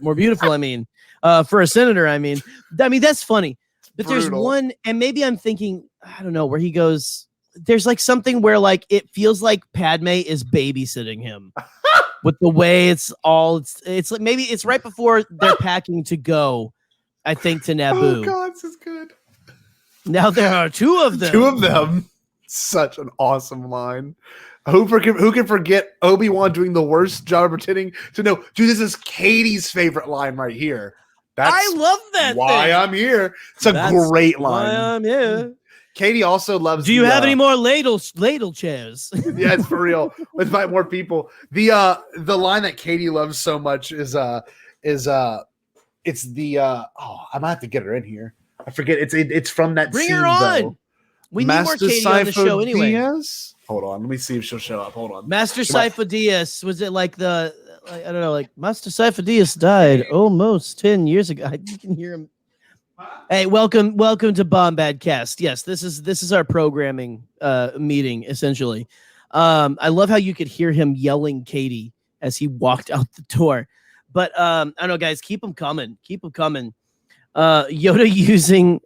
more beautiful. I mean, for a senator, I mean that's funny. But there's Brutal. one, and maybe I'm thinking, I don't know, where he goes. There's like something where like it feels like Padme is babysitting him. With the way it's like maybe it's right before they're packing to go, I think, to Naboo. Oh god, this is good. Now there are two of them. Two of them. Such an awesome line. Who can forget Obi-Wan doing the worst job of pretending to know? Dude, this is Katie's favorite line right here. That's I love that. why thing. I'm here. It's a That's great why line. I'm here. Katie also loves. Do you have any more ladle chairs? Yeah, it's for real. Let's invite more people. The line that Katie loves so much is it's the I might have to get her in here. I forget it's from that Bring scene, her on. though. We need more Katie on the show anyway. Diaz? Hold on, let me see if she'll show up. Hold on. Master Saifa Diaz, was it like I don't know, like Master Saifa Diaz died almost 10 years ago. You can hear him. Hey, welcome to Bombadcast. Yes, this is our programming meeting essentially. I love how you could hear him yelling Katie as he walked out the door. But I don't know, guys, keep them coming. Yoda using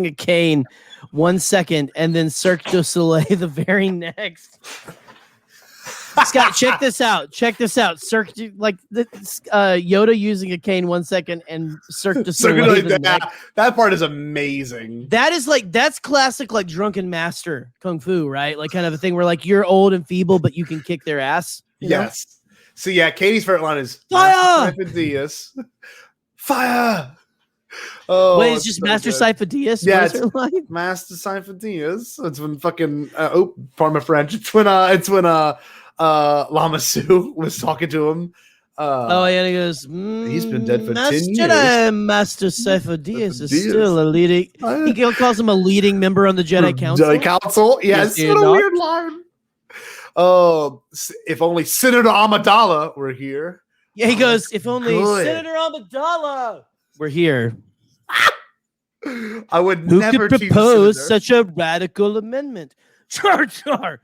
a cane 1 second, and then Cirque du Soleil the very next. Scott, check this out. Cirque du, like Yoda using a cane 1 second and Cirque du Soleil. That part is amazing. That's classic, like drunken master kung fu, right? Like kind of a thing where like you're old and feeble, but you can kick their ass. Yes. So yeah, Katie's favorite line is Fire! Diaz. Fire. Oh, wait, it's just so Master good. Saifa Diaz. Yeah, What's her line? Master Saifa Diaz. It's when fucking pardon my French. It's when Lama Su was talking to him. Yeah, and he goes, he's been dead for 10 Master years. Jedi Master Saifa Diaz is still a leading. He calls him a leading member on the Jedi Council. Jedi Council, yes. Yes, What a not. weird line. Oh, if only Senator Amidala were here. Yeah, he goes, if only good. Senator Amidala were here. I would Who never could choose propose Senator. such a radical amendment? Jar Jar.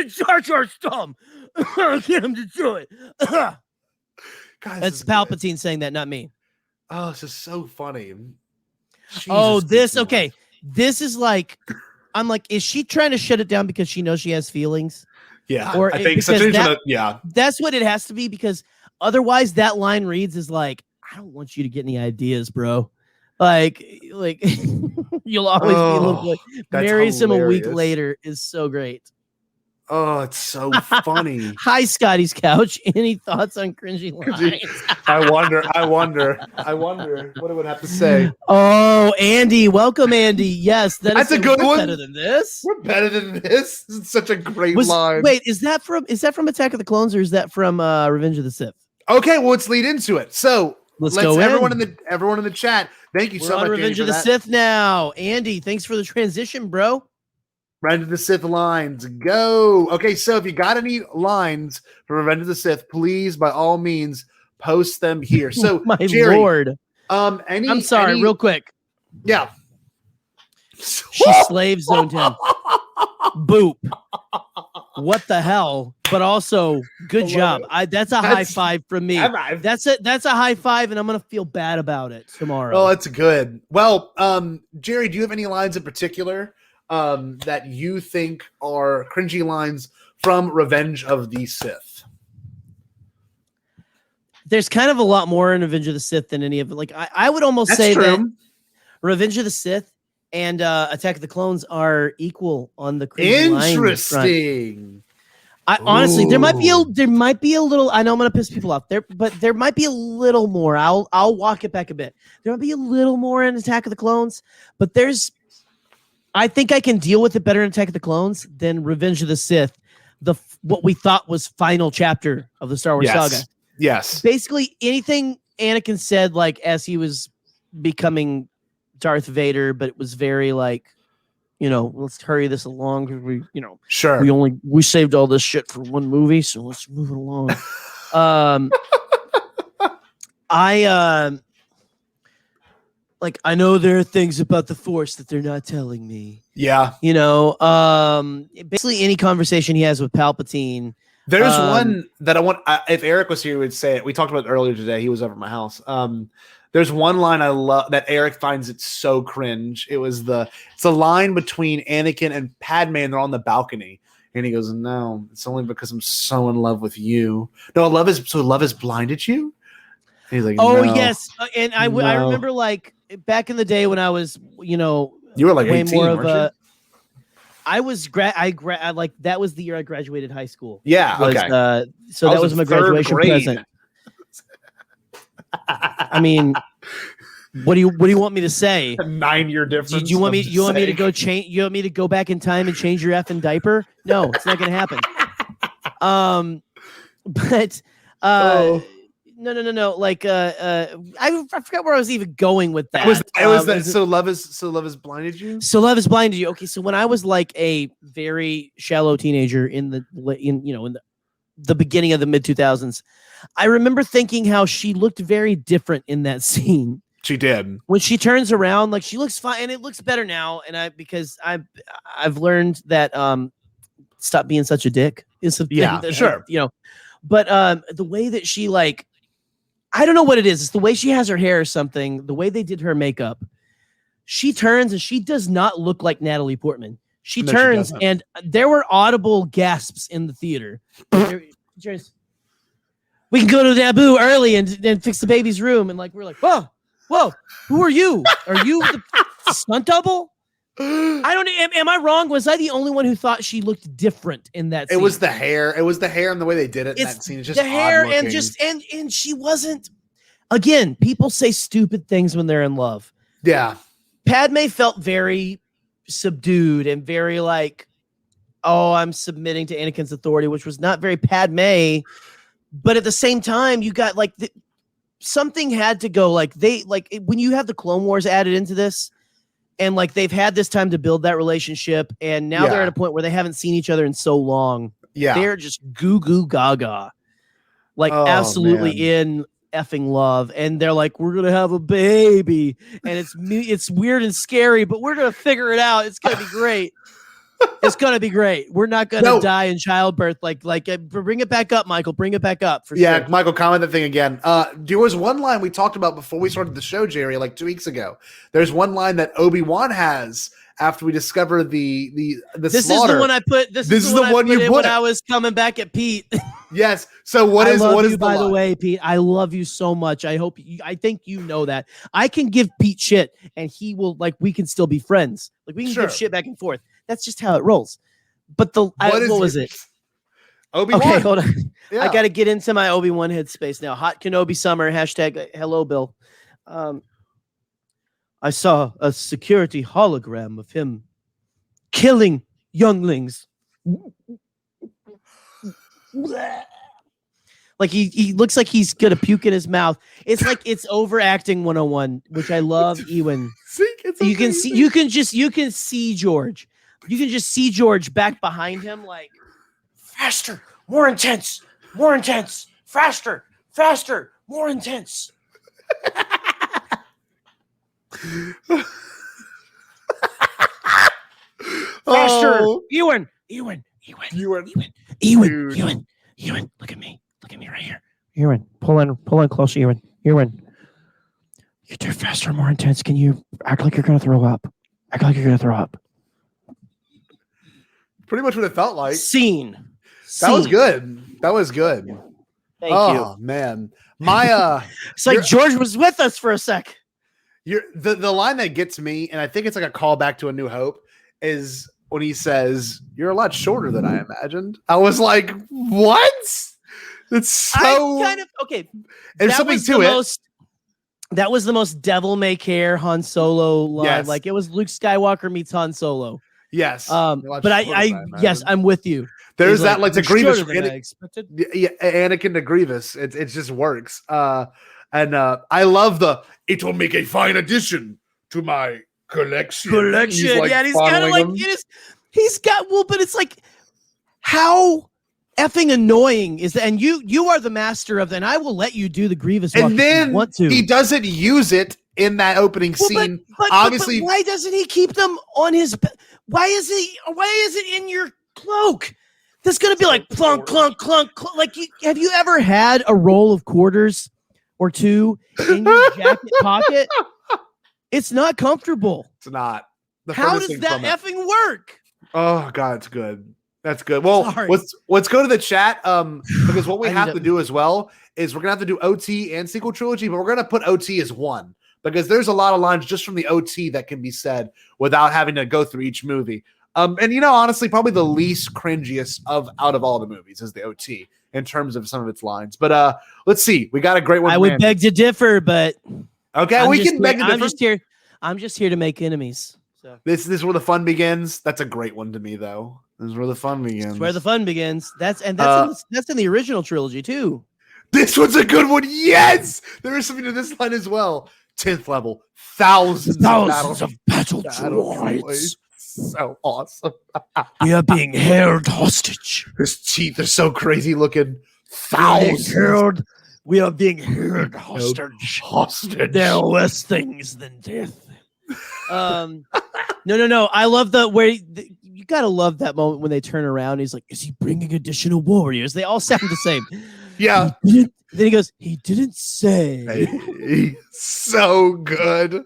Jar Jar's dumb. Get him to do it. Guys, That's this is good. Palpatine saying that, not me. Oh, this is so funny. This is like, I'm like, is she trying to shut it down because she knows she has feelings? Yeah, Or I think because such that- yeah. That's what it has to be, because otherwise that line reads is like, I don't want you to get any ideas, bro. Like you'll always be a little bit. That's Marries him a week hilarious. later is so great. Oh, it's so funny. Hi, Scotty's couch. Any thoughts on cringy lines? I wonder what it would have to say. Oh, Andy, welcome, Andy. Yes, That's a good one. Better than this. We're better than this. This is such a great line. Wait, is that from Attack of the Clones, or is that from Revenge of the Sith? Okay, well, let's lead into it. So Let's go everyone in. everyone in the chat. Thank you We're so on much. Revenge Andy, of the for that. Sith now. Andy, thanks for the transition, bro. Revenge of the Sith lines, go. Okay, so if you got any lines for Revenge of the Sith, please, by all means, post them here. So, My Jerry, lord. I'm sorry, real quick. Yeah. She slave zoned him. Boop. What the hell? But also, good job. That's a high five from me. That's a high five, and I'm gonna feel bad about it tomorrow. Oh, that's good. Well, Jerry, do you have any lines in particular that you think are cringy lines from Revenge of the Sith? There's kind of a lot more in Revenge of the Sith than any of it. Like I would almost say that Revenge of the Sith and Attack of the Clones are equal on the cringy line front. Honestly, there might be a little. I know I'm gonna piss people off there, but there might be a little more. I'll walk it back a bit. There might be a little more in Attack of the Clones, but I think I can deal with it better in Attack of the Clones than Revenge of the Sith. What we thought was final chapter of the Star Wars saga. Yes. Basically, anything Anakin said, like as he was becoming Darth Vader, but it was very like, let's hurry this along because we saved all this shit for one movie, so let's move it along. I know there are things about the Force that they're not telling me. Yeah. Basically any conversation he has with Palpatine. There's one that I want. If Eric was here, he would say it. We talked about it earlier today. He was over at my house. There's one line I love that Eric finds it so cringe. It's a line between Anakin and Padme, and they're on the balcony, and he goes, "No, it's only because I'm so in love with you. No, love has blinded you." And he's like, "Oh no, yes," and I remember like back in the day when I was, you were like way 18, more of weren't a. you? I was like that was the year I graduated high school. Yeah, okay. So that was my graduation present. I mean, what do you want me to say? A 9-year difference. Do you want me to go change? You want me to go back in time and change your effing diaper? No, it's not going to happen. No. Like, I forgot where I was even going with that. So love has blinded you. So love has blinded you. Okay, so when I was like a very shallow teenager in the beginning of the mid 2000s, I remember thinking how she looked very different in that scene. She did. When she turns around, like she looks fine, and it looks better now. And because I've learned that stop being such a dick is a thing that, sure. But the way that she like. I don't know what it is. It's the way she has her hair or something. The way they did her makeup. She turns and she does not look like Natalie Portman. She turns and there were audible gasps in the theater. We can go to Naboo early and fix the baby's room. And like, we're like, whoa, who are you? Are you the stunt double? Am I wrong? Was I the only one who thought she looked different in that scene? It was the hair. It was the hair and the way they did it in that scene. It's just the hair and she wasn't. Again, people say stupid things when they're in love. Yeah. Padme felt very subdued and very like, oh, I'm submitting to Anakin's authority, which was not very Padme. But at the same time, you got like something had to go. Like when you have the Clone Wars added into this. And like they've had this time to build that relationship, and now they're at a point where they haven't seen each other in so long. Yeah, they're just goo goo gaga, like absolutely in effing love. And they're like, "We're gonna have a baby," and it's weird and scary, but we're gonna figure it out. It's gonna be great. It's gonna be great. We're not gonna die in childbirth. Like, bring it back up, Michael. Bring it back up for sure. Michael, comment that thing again. There was one line we talked about before we started the show, Jerry, like 2 weeks ago. There's one line that Obi-Wan has after we discover the This slaughter. Is the one I put. This is the one you put when I was coming back at Pete. Yes. So what is by the way, Pete? I love you so much. I think you know that. I can give Pete shit, and he will we can still be friends. Like we can give shit back and forth. That's just how it rolls. But what was it? Obi-Wan. Okay, hold on. Yeah. I got to get into my Obi-Wan headspace now. Hot Kenobi summer. # hello, Bill. I saw a security hologram of him killing younglings. Like he looks like he's gonna puke in his mouth. It's like it's overacting 101, which I love. Ewan, you can see George. You can just see George back behind him, like faster, more intense, faster, more intense. Faster, Ewan. Dude. Look at me right here. Ewan, pull in closer, Ewan. You do faster, more intense. Can you act like you're gonna throw up? Pretty much what it felt like. Scene. That was good. Thank you. Man, my it's like George was with us for a sec. The line that gets me, and I think it's like a callback to A New Hope, is when he says, "You're a lot shorter than I imagined." I was like, "What?" It's so okay. There's something to it. That was the most devil may care Han Solo line. Yes. Like it was Luke Skywalker meets Han Solo. Yes. But yes, I'm with you. There's that like the to Grievous. expected. Yeah, Anakin to Grievous. It just works. And I love it will make a fine addition to my collection. He's like, he's kind of like but it's like how effing annoying is that? And you are the master of that, and I will let you do the Grievous walk and then if you want to. He doesn't use it in that opening scene. But obviously, why doesn't he keep them on his? Why is it in your cloak? That's gonna be like clunk, clunk, clunk, clunk. Like, have you ever had a roll of quarters or two in your jacket pocket? It's not comfortable. It's not. How does that effing work? Oh God, it's good. That's good. Well, let's go to the chat. Because what we have to do as well is we're gonna have to do OT and sequel trilogy, but we're gonna put OT as one because there's a lot of lines just from the OT that can be said without having to go through each movie. And honestly, probably the least cringiest out of all the movies is the OT in terms of some of its lines. But let's see. We got a great one. I would beg to differ, but okay, we can beg to differ. I'm just here to make enemies. So this is where the fun begins. That's a great one to me, though. This is where the fun begins. It's where the fun begins. That's in the original trilogy too. This one's a good one. Yes, there is something to this line as well. 10th level, thousands of battle droids. So awesome. We are being held hostage. His teeth are so crazy looking. Thousands. We are being held hostage. There are worse things than death. No. I love you gotta love that moment when they turn around. He's like, "Is he bringing additional warriors?" They all sound the same. Yeah. Then he goes, "He didn't say." So good.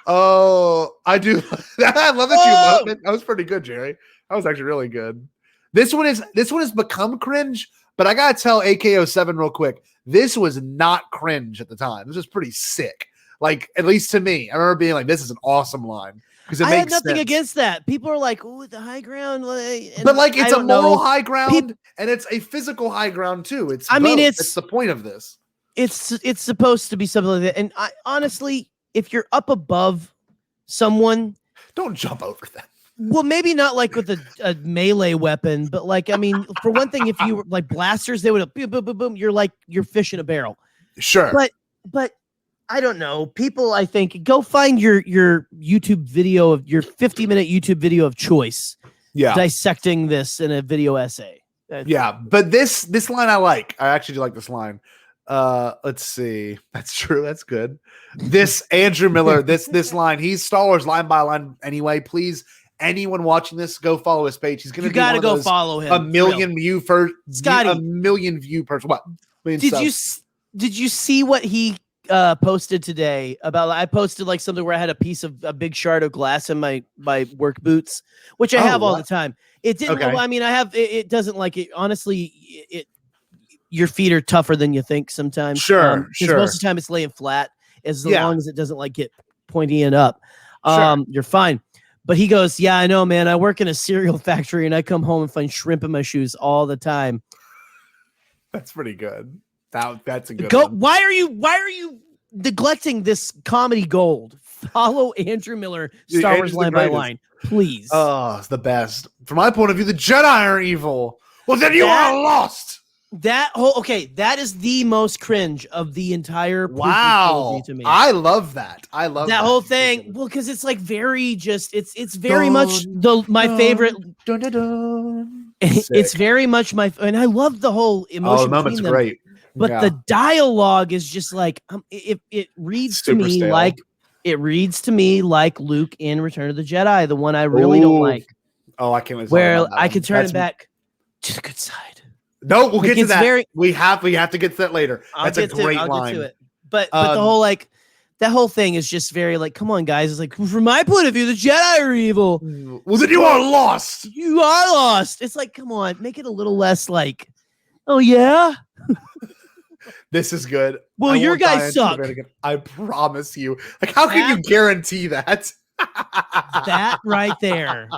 Oh, I do. I love that you loved it. That was pretty good, Jerry. That was actually really good. This one has become cringe, but I gotta tell AK07 real quick. This was not cringe at the time. This was pretty sick. Like, at least to me, I remember being like, "This is an awesome line." Because I had nothing against that. People are like, "Oh, the high ground," but like it's a moral high ground and it's a physical high ground too. It's the point of this. It's supposed to be something like that. And honestly, if you're up above someone, don't jump over them. Well, maybe not like with a melee weapon, but like, I mean, for one thing, if you were like blasters, they would boom, boom, boom, boom. You're like you're fish in a barrel. Sure, but. I don't know. People, I think, go find your YouTube video of your 50-minute YouTube video of choice. Yeah, dissecting this in a video essay. Yeah, but this line I like. I actually do like this line. Let's see. That's true. That's good. This Andrew Miller. this line. He's Star Wars line by line. Anyway, please, anyone watching this, go follow his page. He's gonna. You gotta go follow him. A million view first. Scotty, a million view per. What? Did you see what he posted today about? I posted like something where I had a big shard of glass in my work boots, which I have all the time. It didn't. Okay. I mean, I have. It doesn't like it. Honestly, your feet are tougher than you think sometimes. Sure. Most of the time it's laying flat. As long as it doesn't like get pointy and up, you're fine. But he goes, "Yeah, I know, man. I work in a cereal factory, and I come home and find shrimp in my shoes all the time." That's pretty good. That's a good one. Why are you neglecting this comedy gold? Follow Andrew Miller, Star Wars line by line, please. Oh, it's the best. From my point of view, the Jedi are evil. Well, then you are lost. that is the most cringe of the entire prequel trilogy to me. I love that. I love that whole thing. Well, because it's like very just it's very much my favorite. It's very much and I love the whole emotion. Oh, the moment's great. But the dialogue is just like it reads to me stale. like Luke in Return of the Jedi, the one I really don't like. Oh, I can't wait. Where I could turn it back to the good side. No, we'll get to that. We have to get to that later. That's a great line. Get to it. But the whole that whole thing is just very like, come on, guys. It's like, from my point of view, the Jedi are evil. Well, then you are lost. You are lost. It's like, come on, make it a little less like, oh yeah. This is good. Well, your guys suck. I promise you. Like, how can you guarantee that? That right there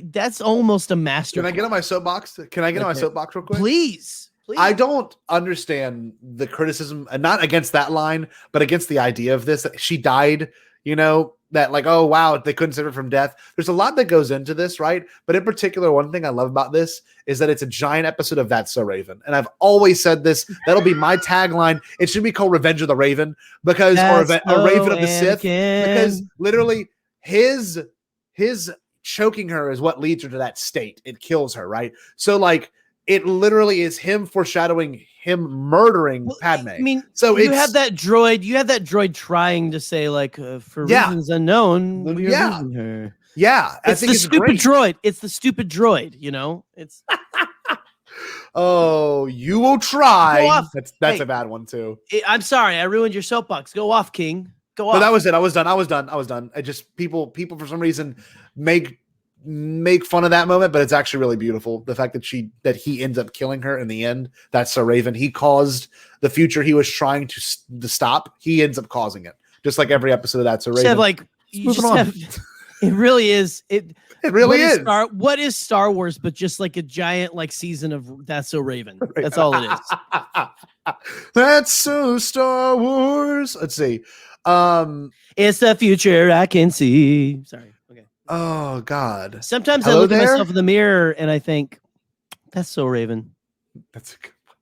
that's almost a master. Can I get on my soapbox? Can I get on my soapbox real quick? Please. I don't understand the criticism, and not against that line, but against the idea of this. That she died, that like, oh, wow, they couldn't save her from death. There's a lot that goes into this, right? But in particular, one thing I love about this is that it's a giant episode of That's So Raven. And I've always said this. That'll be my tagline. It should be called Revenge of the Raven, because or a Raven of the Sith, because literally his choking her is what leads her to that state. It kills her, right? So like it literally is him foreshadowing him murdering Padme. I mean, so you have that droid trying to say like for reasons unknown, we're losing her. Yeah, it's the stupid droid. It's the stupid droid. It's. Oh, you will try. Go off. That's a bad one too. I'm sorry, I ruined your soapbox. Go off, King. Go off. But that was it. I was done. I just people for some reason make fun of that moment, but it's actually really beautiful. The fact that he ends up killing her in the end. That's so Raven. He caused the future he was trying to stop. He ends up causing it, just like every episode of That's So Raven. It really is. It really is. What is Star Wars, but just like a giant like season of That's So Raven. That's all it is. That's so Star Wars. Let's see. It's the future I can see. Sorry. Okay. Oh God. Sometimes I look at myself in the mirror and I think, that's so Raven. That's a good one.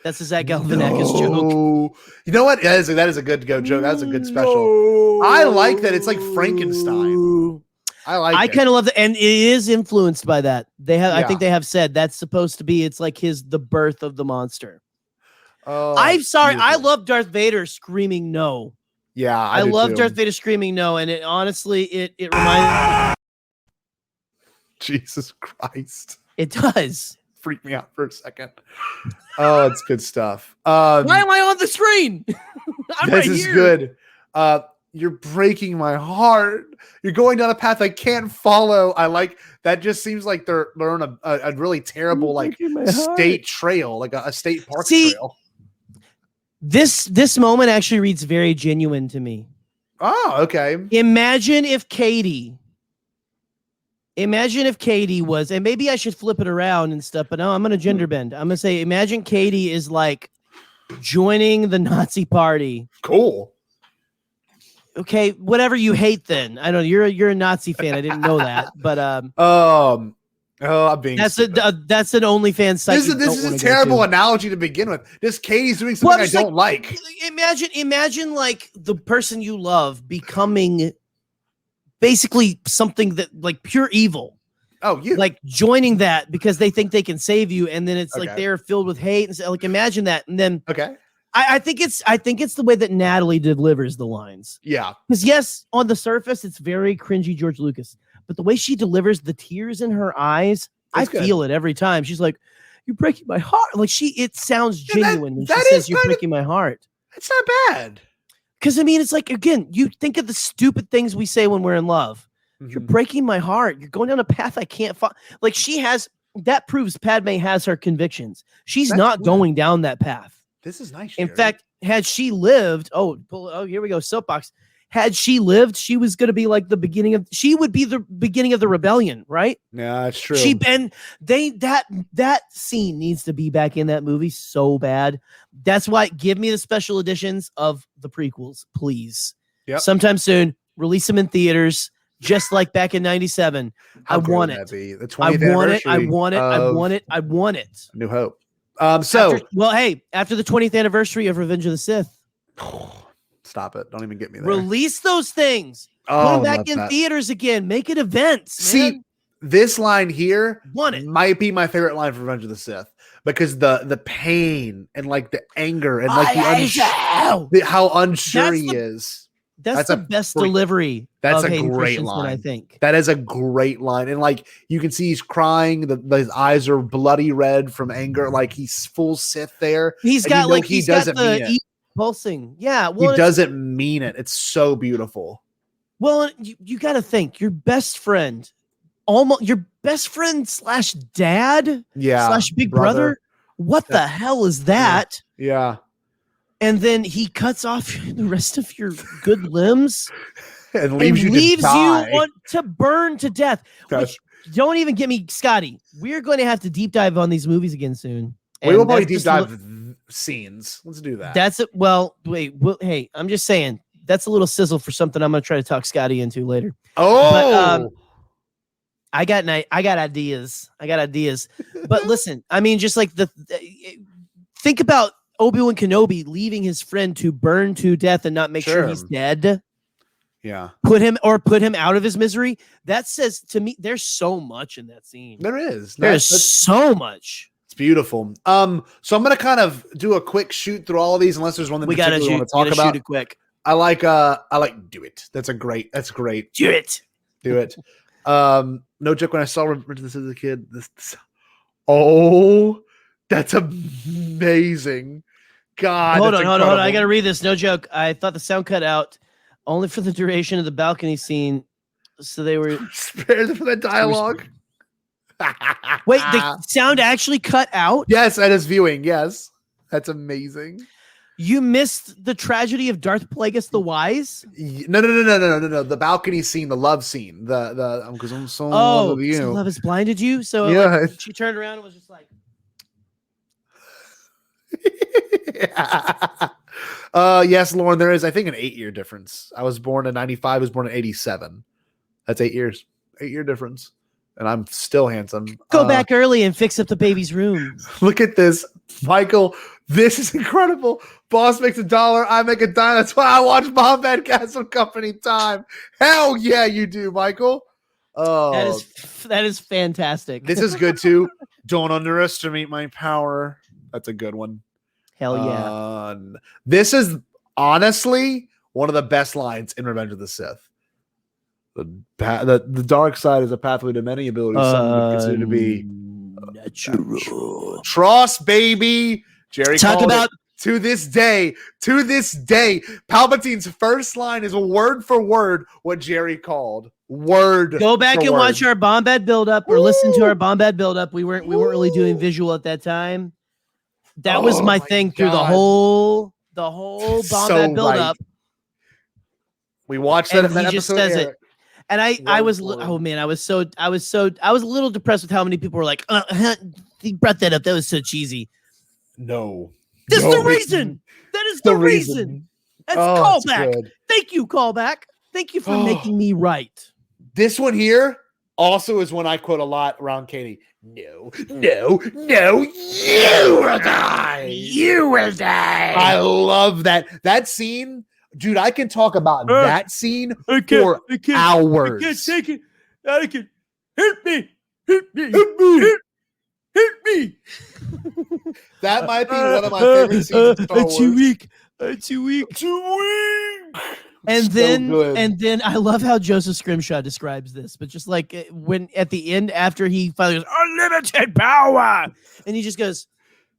That's a Zach Galifianakis joke. You know what? That is a good joke. That's a good special. I like that. It's like Frankenstein. I kind of love that, and it is influenced by that. They have, I think they have said that's supposed to be. It's like the birth of the monster. Oh, I'm sorry. Beautiful. I love Darth Vader screaming no. Yeah, I love Darth Vader screaming no, and it honestly it reminds me. Jesus Christ! It does freak me out for a second. Oh, it's good stuff. Why am I on the screen? This is good. You're breaking my heart. You're going down a path I can't follow. I like that. Just seems like they're on a really terrible like state trail, like a state park trail. This moment actually reads very genuine to me. Oh, okay. Imagine if Katie was, and maybe I should flip it around and stuff, but no, I'm going to gender bend. I'm going to say, imagine Katie is like joining the Nazi party. Cool. Okay, whatever you hate then. I don't know. You're a Nazi fan. I didn't know that, but I'm being that's an OnlyFans site. This is a terrible analogy to begin with. Just Katie's doing something I don't like. Imagine like the person you love becoming basically something that like pure evil. Oh, you like joining that because they think they can save you, and then it's like they're filled with hate and so, like imagine that, and then I think it's the way that Natalie delivers the lines. Yeah, because yes, on the surface it's very cringy George Lucas. But the way she delivers the tears in her eyes, I feel it every time. She's like, "You're breaking my heart." Like it sounds genuine when she says, "You're breaking my heart." It's not bad. Because I mean, it's like again, you think of the stupid things we say when we're in love. Mm-hmm. You're breaking my heart. You're going down a path I can't follow. Like she has. That proves Padme has her convictions. She's not going down that path. This is nice. In fact, had she lived, here we go, soapbox. Had she lived, she was going to be like the beginning of. She would be the beginning of the rebellion, right? Yeah, that's true. That scene needs to be back in that movie so bad. That's why give me the special editions of the prequels, please. Yep. Sometime soon, release them in theaters. just like back in '97. I want it. The 20th I want it. anniversary I want it. I of want it. I want it. New Hope. After the 20th anniversary of Revenge of the Sith, stop it. Don't even get me there. release those things. Put Oh, them back love in that. theaters again. Make it events. See, man. this line here Want it. might be my favorite line for Revenge of the Sith because the pain and like the anger and like how unsure That's he the- is. That's the best delivery. That's of a Hayden great Christensen, line. I think. That is a great line. And like you can see he's crying. His eyes are bloody red from anger. Like he's full Sith there. He's And got you know like he he's got doesn't mean the it. E pulsing. Yeah. Well, He doesn't mean it. It's so beautiful. Well, you got to think your best friend, almost your best friend / dad / big brother. What the hell is that? Yeah. And then he cuts off the rest of your good limbs And leaves you to burn to death. Which don't even get me, Scotty. We're going to have to deep dive on these movies again soon. We will And probably that's deep just dive scenes. Let's do that. That's it. Well, wait. Hey, I'm just saying that's a little sizzle for something I'm going to try to talk Scotty into later. Oh, I got ideas. But listen, I mean, just like think about Obi-Wan Kenobi leaving his friend to burn to death and not make sure he's dead. Yeah. Put him out of his misery. That says to me, there's so much in that scene. There is. There's so much. It's beautiful. So I'm gonna kind of do a quick shoot through all of these, unless there's one that we want to talk about. Shoot it quick. I like do it. That's great. Do it. Do it. No joke. When I saw this as a kid, that's amazing. God. Hold on. I gotta read this. No joke. I thought the sound cut out only for the duration of the balcony scene. So they were spared for the dialogue. Wait, the sound actually cut out? Yes, at his viewing. Yes. That's amazing. You missed the tragedy of Darth Plagueis the Wise? No. The balcony scene, the love scene. The because I'm so in love with you. So love has blinded you. So yeah, she turned around and was just like, yes, Lauren, there is, I think, an 8-year difference. I was born in 95, I was born in 87. That's 8 years. 8-year difference. And I'm still handsome. Go back early and fix up the baby's room. Look at this, Michael. This is incredible. Boss makes $1, I make $10. That's why I watch Bombadcast on company time. Hell yeah, you do, Michael. Oh, that is fantastic. This is good too. Don't underestimate my power. That's a good one. Hell yeah. This is honestly one of the best lines in Revenge of the Sith. The dark side is a pathway to many abilities. Some would consider to be natural. Trust, baby. Jerry Talk called about it. To this day, Palpatine's first line is word for word what Jerry called. Go back and watch our Bombad build-up or listen to our Bombad build-up. We weren't really doing visual at that time. That was my thing through the whole Bombad build-up. Right. We watched that. And he just says it. And I was a little depressed with how many people were like, he brought that up. That was so cheesy. No. That's the reason. That is the reason. That's callback. Good. Thank you, callback. Thank you for making me right. This one here also is one I quote a lot around Katie. No, you will die. You will die. I love that. That scene, dude, I can talk about that scene for hours. I can't take it. I can hurt me. That might be one of my favorite scenes in Star Wars. Too weak. And then I love how Joseph Scrimshaw describes this, but just like when at the end, after he finally goes, unlimited power, and he just goes,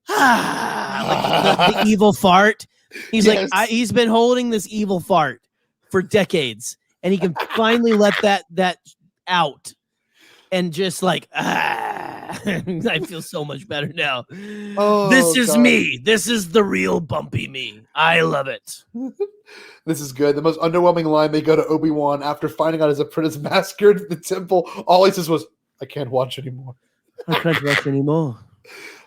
like the evil fart. He's like, he's been holding this evil fart for decades, and he can finally let that out, and just like, I feel so much better now. This is me. This is the real bumpy me. I love it. This is good. The most underwhelming line they go to Obi-Wan after finding out his apprentice massacred at the temple. All he says was, I can't watch anymore. I can't watch anymore.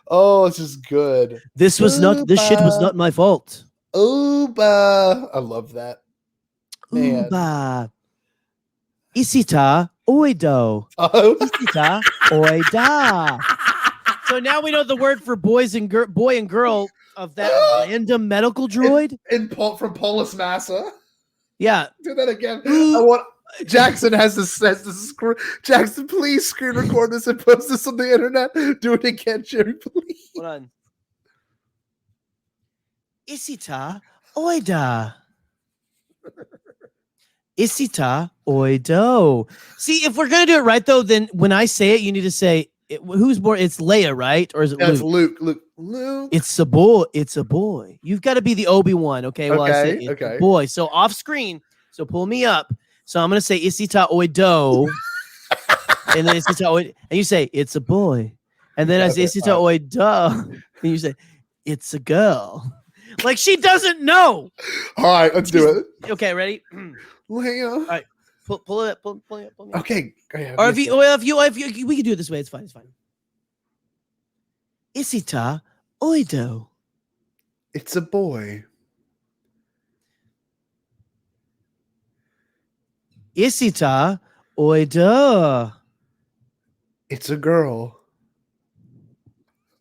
Oh, this is good. This shit was not my fault. Uba. I love that. Man. Uba. Isita oido. Isita oida. So now we know the word for boy and girl of that random medical droid. From Paulus Massa. Yeah. Do that again. I want Jackson has this Jackson, please screen record this and post this on the internet. Do it again, Jerry, please. Hold on. Isita oida. Isita oido. See, if we're gonna do it right though, then when I say it, you need to say who's born. It's Leia, right? Or is it Luke? Luke. It's a boy. It's a boy. You've got to be the Obi-Wan, okay? Well, I say it's a boy. So off screen. So pull me up. So I'm gonna say Isita oido, and then Isita oido, and you say it's a boy, and then I say Isita oido, and you say it's a girl. Like she doesn't know. All right, let's do it. Okay, ready? Leia. All right, pull it up. Pull it up. Okay. Or if you, we can do it this way. It's fine. It's fine. Isita oido. It's a boy. Isita oido. It's a girl.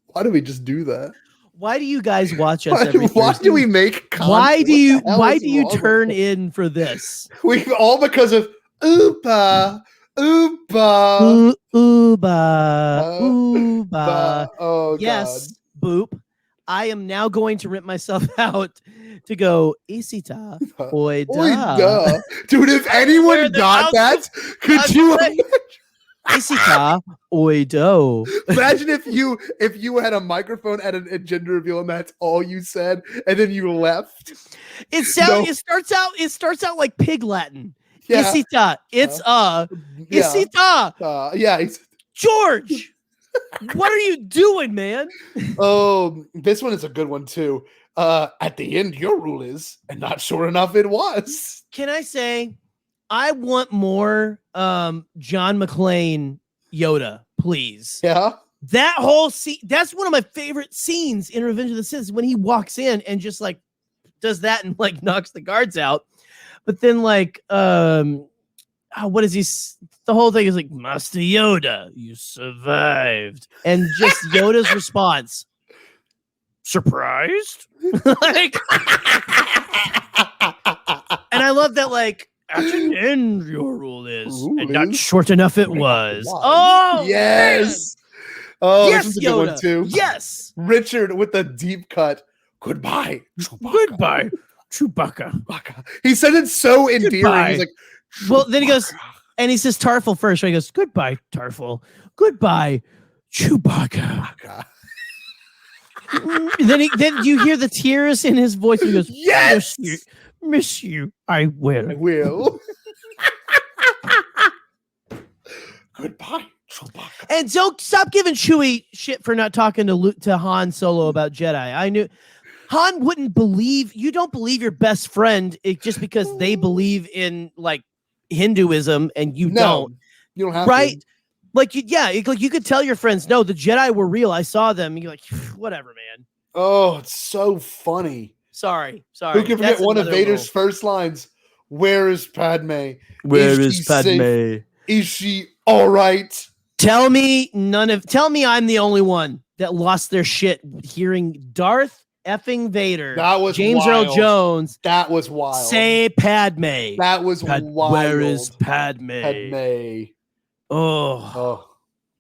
Why do we just do that? Why do you guys watch us every Why Thursday? do we make content? Why do you turn in for this? We all because of Oopa. Ooba. Oh, yes, God. boop. I am now going to rip myself out to go Isita oida. Dude, if anyone got that, could you Isita oido. imagine if you had a microphone at a gender reveal and that's all you said, and then you left? It starts out like pig Latin. Yeah. Isita. It's Isita. Yeah. George, what are you doing, man? Oh, this one is a good one too. At the end, your rule is, and not sure enough it was. Can I say, I want more John McClane Yoda, please. Yeah. That whole scene, that's one of my favorite scenes in Revenge of the Sith, when he walks in and just like does that and like knocks the guards out. But then like, what is he? The whole thing is like, Master Yoda, you survived. And just Yoda's response, surprised? Like, and I love that, like, at an end, your rule is, and not short enough it was. Oh, yes. Man. Oh, yes, this is a Yoda. good one too. Yes. Richard with the deep cut. Goodbye, Chewbacca. Goodbye, Chewbacca. He said it so endearing. Goodbye. He's like, well, then he goes, and he says Tarful first. Right? He goes, goodbye, Tarful. Goodbye, Chewbacca. then you hear the tears in his voice. And he goes, yes, miss you. I will. Goodbye, Chewbacca. And don't stop giving Chewie shit for not talking to Han Solo about Jedi. I knew Han wouldn't believe. You don't believe your best friend just because they believe in like Hinduism and you don't. You don't have right? to. Like you could tell your friends, no, the Jedi were real. I saw them. And you're like, whatever, man. Oh, it's so funny. Sorry. Who can forget one of Vader's first lines? Where is Padme? Where is Padme? Safe? Is she all right? Tell me I'm the only one that lost their shit hearing Darth effing Vader. That was James wild. Earl Jones. That was wild. Say Padme. That was wild. Where is Padme? Padme. Oh,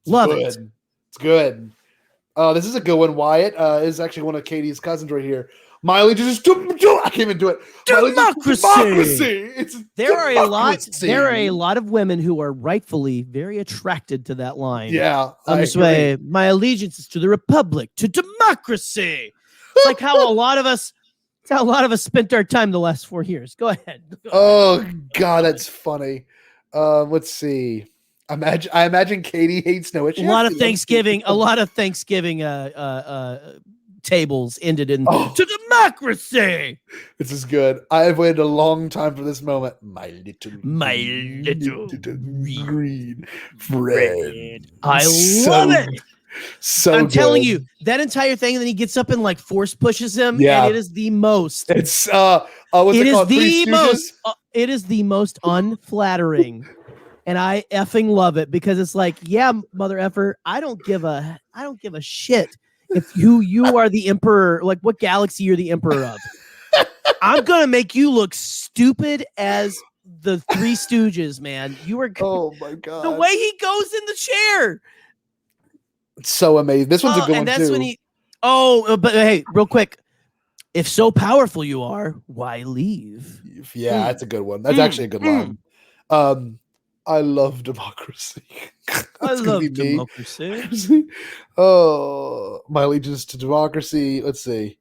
it's love good. it. It's good. This is a good one. Wyatt is actually one of Katie's cousins right here. My allegiance is I can't even do it. Democracy. There are a lot of women who are rightfully very attracted to that line. Yeah. I'm just saying, my allegiance is to the Republic, to democracy. It's like how a lot of us spent our time the last 4 years. Go ahead. Oh God, that's funny. Let's see. I imagine Katie hates Noah. A lot of Thanksgiving tables ended in to democracy. This is good. I have waited a long time for this moment. My little green friend. I love it. So I'm telling good. you, that entire thing, and then he gets up and like force pushes him, Yeah. and it is the most. It's what's it called? It is the most unflattering and I effing love it because it's like, yeah, mother effer, I don't give a shit if you are the emperor, like what galaxy you're the emperor of. I'm gonna make you look stupid as the Three Stooges, man. You are. Oh my god! The way he goes in the chair, it's so amazing. This one's a good one and that's too. when he. Oh, but hey, real quick, if so powerful you are, why leave? Yeah, that's a good one. That's actually a good line. I love democracy. I love democracy. Oh, my allegiance to democracy. Let's see.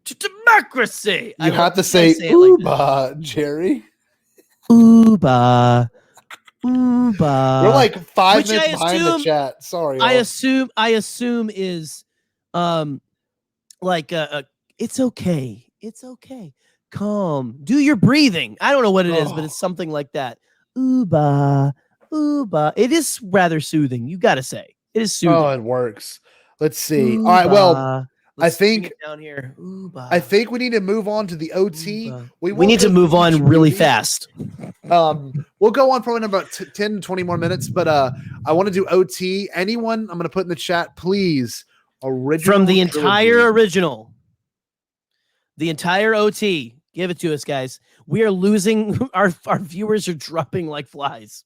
To democracy. You have to say "Ooba," Jerry. Ooba. We're like 5 minutes behind the chat. Sorry. I assume is like it's okay. It's okay. Calm. Do your breathing. I don't know what it is, but it's something like that. Ooba. Ooba. It is rather soothing. You gotta say. It is soothing. Oh, it works. Let's see. Ooba. All right, well, Let's I think down here. Ooba. I think we need to move on to the OT. We need to move on really fast. We'll go on probably in about 10 20 more minutes, but I want to do OT. Anyone I'm going to put in the chat, please. Original From the entire trilogy. original. The entire OT. Give it to us, guys. We are losing our viewers are dropping like flies.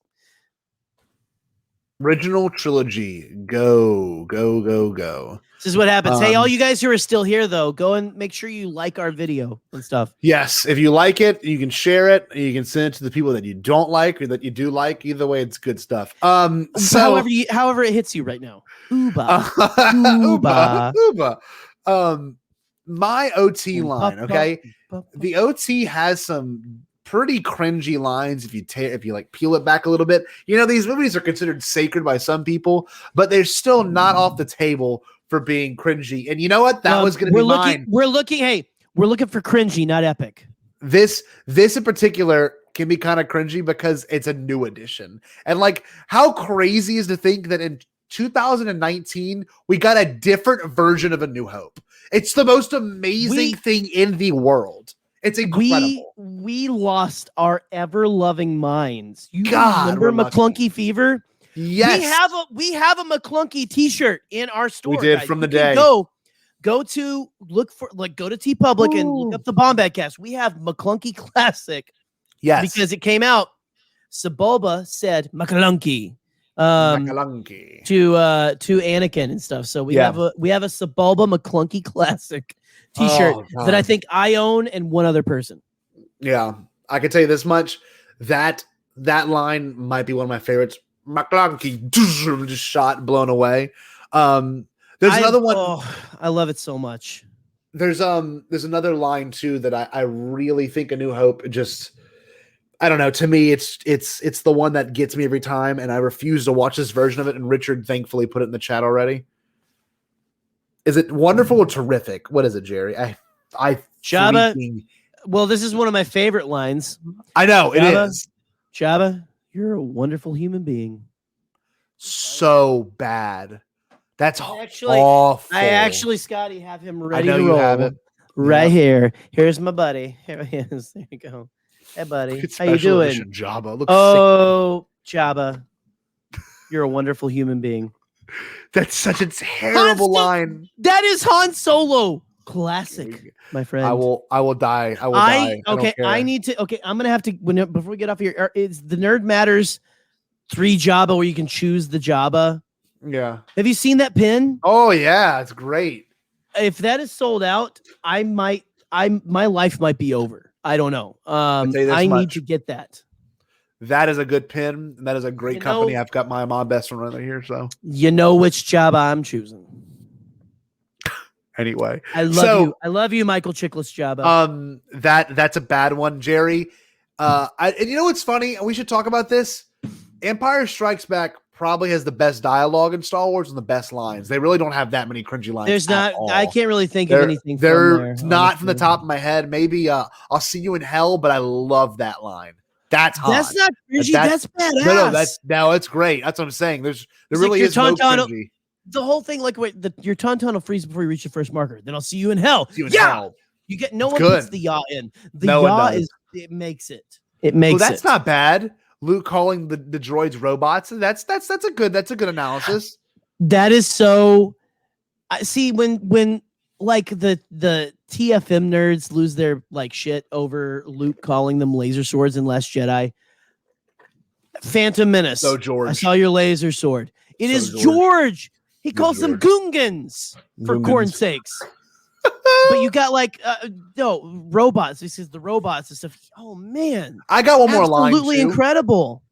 Original trilogy. Go, go, go, go. This is what happens. Hey, all you guys who are still here, though, go and make sure you like our video and stuff. Yes, if you like it, you can share it. You can send it to the people that you don't like or that you do like. Either way, it's good stuff. So however it hits you right now. Ooba. Ooba. Ooba. My OT line, okay? The OT has some pretty cringy lines if you like peel it back a little bit. You know, these movies are considered sacred by some people, but they're still not off the table for being cringy. And you know what? That was going to be mine. We're looking for cringy, not epic. This in particular can be kind of cringy because it's a new edition. And like, how crazy is to think that in 2019 we got a different version of A New Hope. It's the most amazing thing in the world. It's incredible. We lost our ever-loving minds. You remember McClunky Fever? Yes. We have a McClunky t-shirt in our store. We did, guys. from the You day. can go to TeePublic and look up the Bombadcast. We have McClunky Classic. Yes. Because it came out. Sebulba said McClunky. To Anakin and stuff. So we have a Sebulba McClunky Classic t-shirt that I think I own and one other person. Yeah, I can tell you this much: that line might be one of my favorites. McClunky just shot, blown away. There's another one. Oh, I love it so much. There's another line too that I really think A New Hope just. I don't know. To me, it's the one that gets me every time, and I refuse to watch this version of it. And Richard thankfully put it in the chat already. Is it wonderful or terrific? What is it, Jerry? Jabba. Well, this is one of my favorite lines. I know it is. Jabba, you're a wonderful human being. So bad. That's awful. I actually, Scotty, have him ready I know to you roll. have it. Right here. Here's my buddy. Here he is. There you go. Hey, buddy. How you doing? Jabba. Looks sick. Jabba. You're a wonderful human being. That's such a terrible line. That is Han Solo. Classic, my friend. I will die. I will die. Okay, I'm gonna have to before we get off here. Is the Nerd Matters 3 Jabba where you can choose the Jabba? Yeah. Have you seen that pin? Oh yeah, it's great. If that is sold out, my life might be over. I don't know. I need to get that. That is a good pin. And that is a great company. I've got my mom best friend right here. So you know which Jabba I'm choosing. Anyway, I love you, Michael Chiklis Jabba. That's a bad one, Jerry. And you know what's funny? And we should talk about this. Empire Strikes Back probably has the best dialogue in Star Wars and the best lines. They really don't have that many cringy lines. There's not. All. I can't really think of anything. They're not from the top of my head. Maybe I'll see you in hell, but I love that line. That's hot. That's not cringy. That's badass. No, it's great. That's what I'm saying. There really is no cringy. The whole thing, like, your tauntaun will freeze before you reach the first marker. Then I'll see you in hell. Hell. You get no one puts the yaw in. The no yaw it makes it. It makes that's not bad. Luke calling the droids robots. That's a good analysis. That is so. I see when like the TFM nerds lose their like shit over Luke calling them laser swords in Last Jedi. Phantom Menace. So George, I saw your laser sword. It So is George. George. He calls them George. Gungans for Gungans. corn's sakes. But you got like no robots. This is the robots and stuff. Oh man, I got one more line. Absolutely incredible.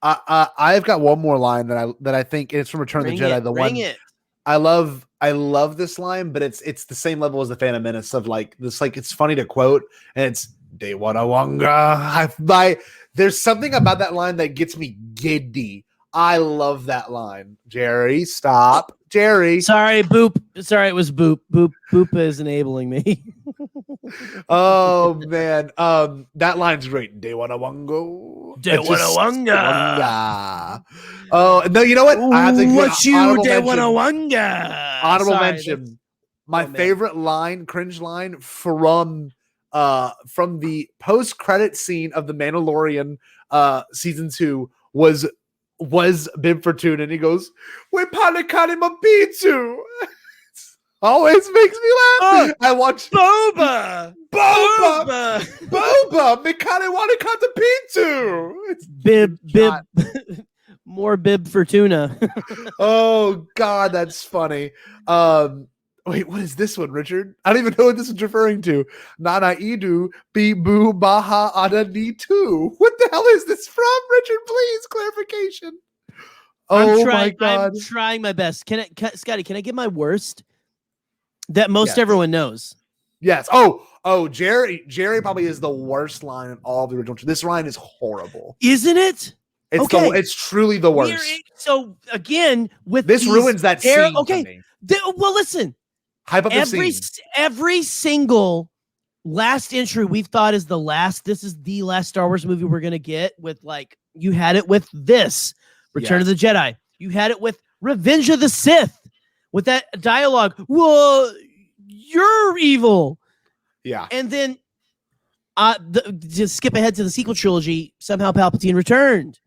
I've got one more line that I think it's from Return of the Jedi. Bring it. I love this line, but it's the same level as the Phantom Menace of like this. Like it's funny to quote, and it's "De Wanawanga." There's something about that line that gets me giddy. I love that line. Jerry, stop. Jerry. Sorry, Boop. Sorry, it was Boop. Boop is enabling me. Oh man. That line's great. De Wanawanga. De Wanawanga. Oh no, you know what? I have to give What you honorable De mention. Wanawanga? Honorable Sorry, mention. My man. favorite line, cringe line from the post-credit scene of The Mandalorian season 2 was Bib Fortuna, and he goes, "We panicani mabitu." Always makes me laugh. I watch Boba. Mikani Wanikata Pitu. It's Bib. More Bib Fortuna. Oh God, that's funny. Wait, what is this one, Richard? I don't even know what this is referring to. Nana Idu Bibu Baha Adani 2. What the hell is this from, Richard? Please, clarification. Oh my God. I'm trying my best. Scotty, can I get my worst? That most Yes. everyone knows. Yes. Oh, Jerry probably is the worst line in all of the original. This line is horrible. Isn't it? It's Okay. it's truly the worst. So again, with This these ruins that scene. okay. For me. Well, listen. Hype up the scene. Every single last entry we've thought is the last. This is the last Star Wars movie we're gonna get with like you had it with this Return of the Jedi. You had it with Revenge of the Sith with that dialogue. Well, you're evil. Yeah. And then just skip ahead to the sequel trilogy. Somehow Palpatine returned.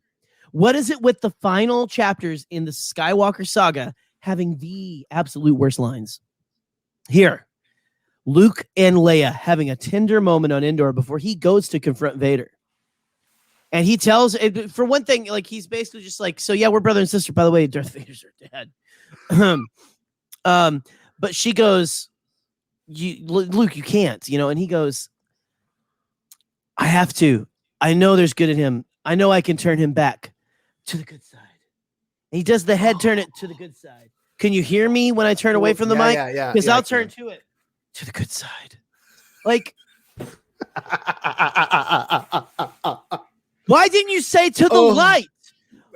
What is it with the final chapters in the Skywalker saga having the absolute worst lines? Here, Luke and Leia having a tender moment on Endor before he goes to confront Vader. And he tells, for one thing, like he's basically just like, so yeah, we're brother and sister. By the way, Darth Vader's her dad. But she goes, Luke, you can't, and he goes, I have to. I know there's good in him. I know I can turn him back to the good side. And he does the head turn it to the good side. Can you hear me when I turn away from the mic? Yeah. Because I'll turn to it. To the good side. Like, why didn't you say to the light?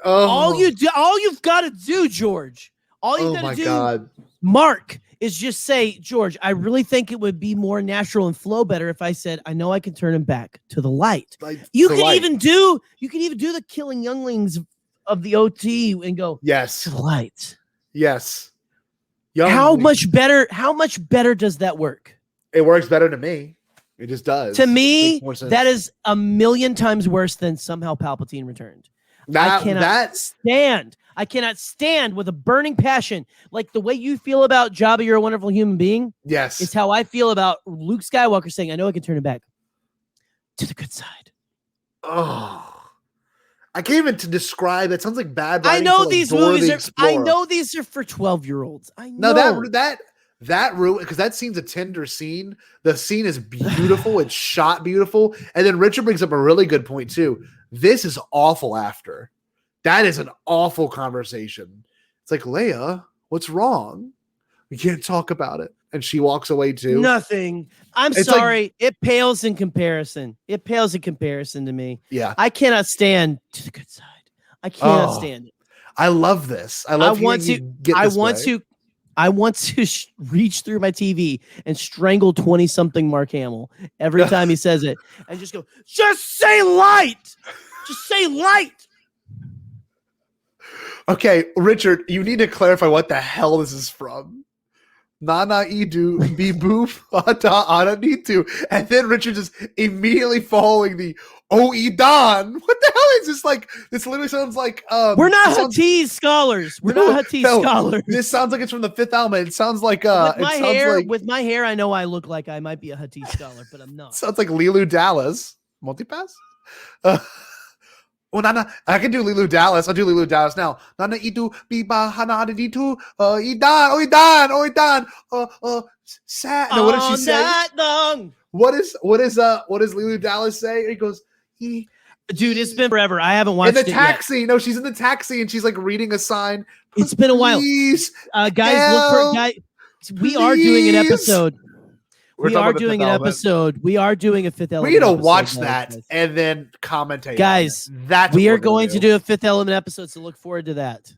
All you've got to do, George. All you've got to do, God. Mark, is just say, George, I really think it would be more natural and flow better if I said, I know I can turn him back to the light. You can even do the killing younglings of the OT and go, yes, to the light. Yes. How much better does that work? It works better to me. It just does. To me, that is a million times worse than somehow Palpatine returned. I cannot stand with a burning passion, like the way you feel about Jabba, you're a wonderful human being. Yes. It's how I feel about Luke Skywalker saying, I know I can turn him back to the good side. Oh. I can't even to describe it. Sounds like bad writing. I know for, these movies are. I know these are for 12-year-olds. I know that ruin because that scene's a tender scene. The scene is beautiful. It's shot beautiful, and then Richard brings up a really good point too. This is awful. After that is an awful conversation. It's like, Leia, what's wrong? We can't talk about it, and she walks away too. Nothing. It's sorry. It pales in comparison. It pales in comparison to me. Yeah. I cannot stand to the good side. I cannot stand it. I love this. I want to reach through my TV and strangle 20-something Mark Hamill every time he says it and just go, just say light. Just say light. Okay, Richard, you need to clarify what the hell this is from. Nana Idu Bibu Fata Ana Nitu. And then Richard is immediately following the Idan. What the hell is this like? This literally sounds like we're not Hatties scholars. We're not Hatties scholars. This sounds like it's from the Fifth Element. It sounds like with my hair, I know I look like I might be a Hatties scholar, but I'm not. Sounds like Lilu Dallas. Multipass? Well, Nana, I can do Lilu Dallas. I'll do Lilu Dallas now. Nana Itu Biba Hana Ditu Idan. Sad. No, what does she say? Long. What does Lilu Dallas say? He goes, Dude, it's been forever. I haven't watched it in the taxi. Yet. No, she's in the taxi and she's like reading a sign. It's been a while. Guys, look for guys. We are doing an episode. We are doing an episode. We are doing a Fifth Element. We need to watch that and then commentate. Guys, we are going to do a Fifth Element episode, so look forward to that.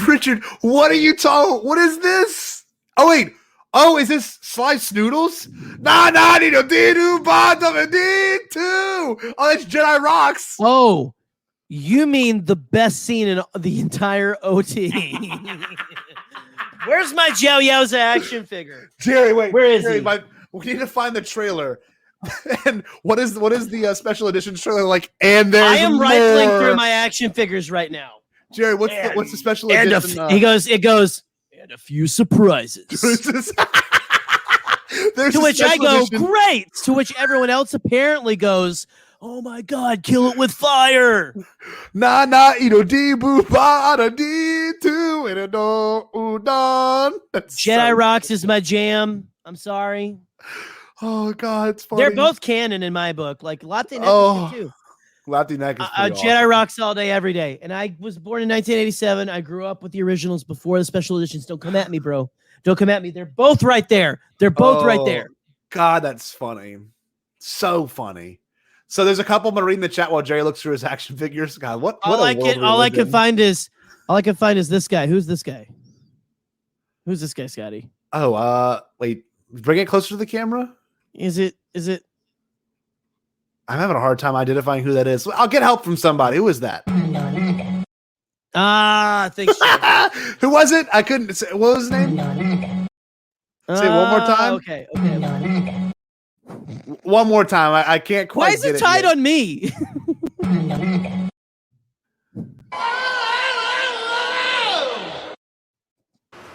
Richard, what are you talking? What is this? Oh, wait. Oh, is this Sliced Noodles? Oh, that's Jedi Rocks. Oh, you mean the best scene in the entire OT. Where's my Jiao Yaoza action figure? Jerry, wait. Where is he? We need to find the trailer. And what is the special edition trailer like? And there's I am rifling through my action figures right now. Jerry, what's the special edition? It goes, and a few surprises. To which I go, great. To which everyone else apparently goes, oh my God, kill it with fire. Jedi Rocks is my jam. I'm sorry. Oh God, it's funny. They're both canon in my book. Like Latinx too. Latinx is Jedi Rocks all day, every day. And I was born in 1987. I grew up with the originals before the special editions. Don't come at me, bro. Don't come at me. They're both right there. They're both right there. God, that's funny. So funny. So there's a couple. I'm gonna read in the chat while Jerry looks through his action figures. God, what all I can find is this guy. Who's this guy? Who's this guy, Scotty? Oh, wait. Bring it closer to the camera. Is it? I'm having a hard time identifying who that is. I'll get help from somebody. Who is that? Thanks. Who was it? I couldn't say. What was his name? Say it one more time. Okay. One more time. I can't quite. Why is it tied on me?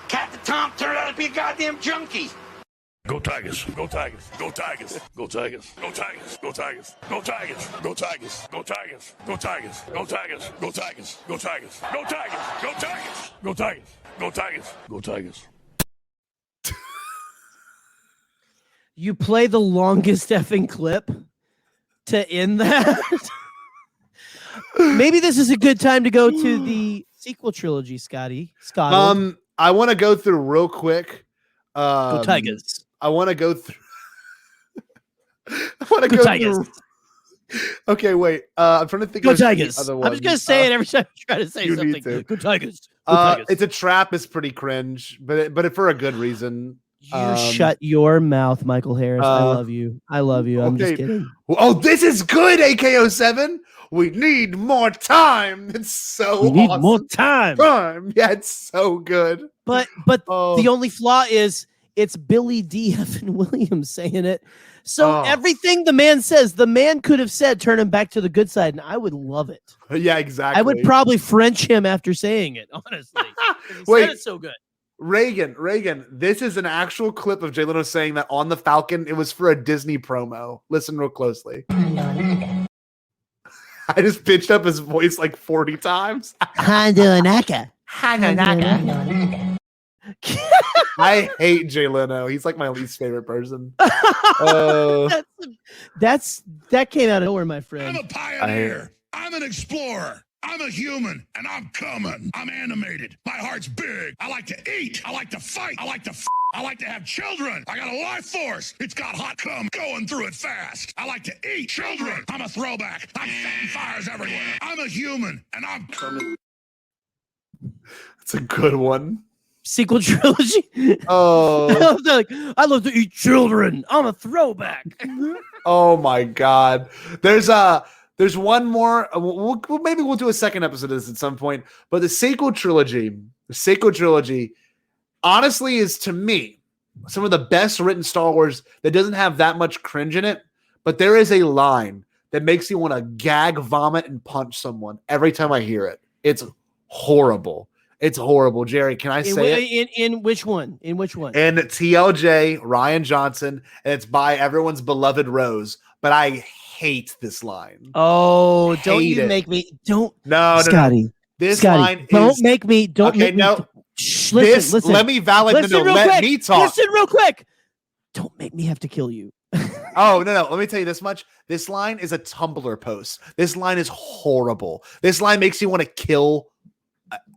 Captain Tom turned out to be a goddamn junkie. Go Tigers, go Tigers, go Tigers, go Tigers, go Tigers, go Tigers, go Tigers, go Tigers, go Tigers, go Tigers, go Tigers, go Tigers, go Tigers, go Tigers, go Tigers, go Tigers, go Tigers, go Tigers. You play the longest effing clip to end that. Maybe this is a good time to go to the sequel trilogy, Scotty. Scotland. I want to go through real quick. Go Tigers. I want to go through. I want to go Tigers. Through. Okay, wait. I'm trying to think. Go Tigers. I'm just gonna say it every time I try to say something. Go Tigers. Go Tigers. It's a trap. It's pretty cringe, but for a good reason. You shut your mouth, Michael Harris. I love you. I'm just kidding. Oh, this is good, AK07. We need more time. It's so we need awesome. more time. Yeah, it's so good. But the only flaw is it's Billy D. F. and Williams saying it. So everything the man says, the man could have said, turn him back to the good side, and I would love it. Yeah, exactly. I would probably French him after saying it, honestly. He said it so good. Reagan, this is an actual clip of Jay Leno saying that on the Falcon. It was for a Disney promo. Listen real closely. I just pitched up his voice like 40 times. Hanaka. I hate Jay Leno. He's like my least favorite person. That came out of nowhere, my friend. I'm a pioneer. I'm an explorer. I'm a human, and I'm coming. I'm animated. My heart's big. I like to eat. I like to fight. I like to I like to have children. I got a life force. It's got hot cum going through it fast. I like to eat children. I'm a throwback. I'm setting fires everywhere. I'm a human, and I'm coming. It's a good one. Sequel trilogy. Oh, I love to eat children. I'm a throwback. Oh my God. There's one more. Maybe we'll do a second episode of this at some point. But the sequel trilogy. honestly is, to me, some of the best written Star Wars that doesn't have that much cringe in it, but there is a line that makes you want to gag, vomit, and punch someone every time I hear it. It's horrible. It's horrible. Jerry, can I say it? In which one? In which one? In TLJ, Ryan Johnson, and it's by everyone's beloved Rose, but I hate this line. Oh, don't you make me. Don't. No, Scotty. No. This Scotty, line don't is. make me. Don't okay, make me. no. Listen. Let me validate. Listen no, real let quick. me talk. Listen real quick. Don't make me have to kill you. Oh, no. Let me tell you this much. This line is a Tumblr post. This line is horrible. This line makes you want to kill.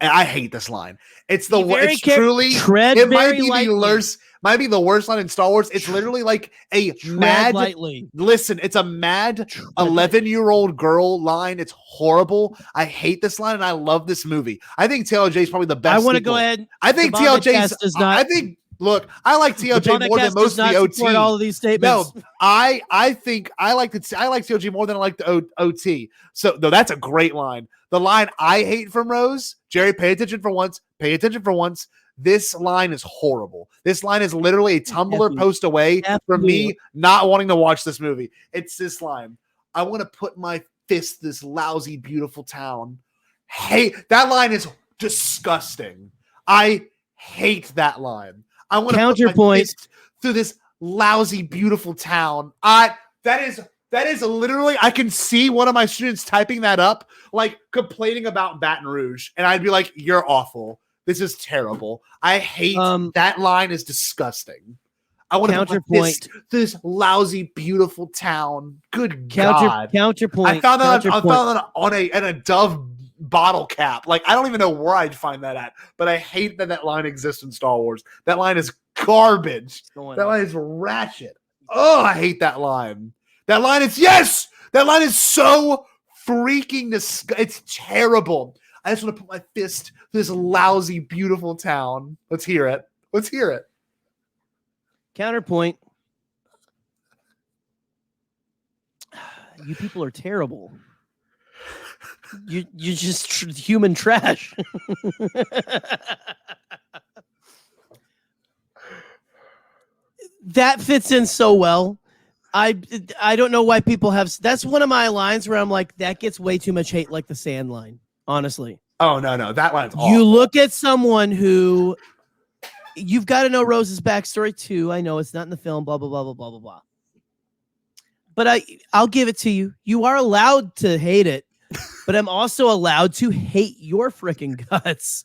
I hate this line. It's the it's truly. It might be the worst. Might be the worst line in Star Wars. It's literally like a mad. Lightly. Listen, it's a mad 11-year-old girl line. It's horrible. I hate this line, and I love this movie. I think TLJ is probably the best. I want to go ahead. I think TLJ does not. I think. Look, I like TLJ more than most of the OT. All of these statements. No, I think I like TLJ more than I like the OT. So, though that's a great line. The line I hate from Rose, Jerry, pay attention for once. Pay attention for once. This line is horrible. This line is literally a Tumblr post away from me not wanting to watch this movie. It's this line. I want to put my fist this lousy, beautiful town. Hey, that line is disgusting. I hate that line. I want to put my fist through this lousy, beautiful town. That is literally, I can see one of my students typing that up, like complaining about Baton Rouge. And I'd be like, you're awful. This is terrible. I hate that line is disgusting. I want to put my fist through this lousy, beautiful town. Good God. Counterpoint. I found that on a Dove bottle cap. Like, I don't even know where I'd find that at, but I hate that line exists in Star Wars. That line is garbage. That line is ratchet. Oh, I hate that line. That line is so freaking it's terrible. I just want to put my fist through this lousy, beautiful town. Let's hear it. Counterpoint. You people are terrible. You just human trash. That fits in so well. I don't know why people have. That's one of my lines where I'm like, that gets way too much hate, like the sand line. Honestly. Oh no, that line's awful. You look at someone who you've got to know Rose's backstory too. I know it's not in the film. Blah blah blah blah blah blah blah. But I'll give it to you. You are allowed to hate it. But I'm also allowed to hate your freaking guts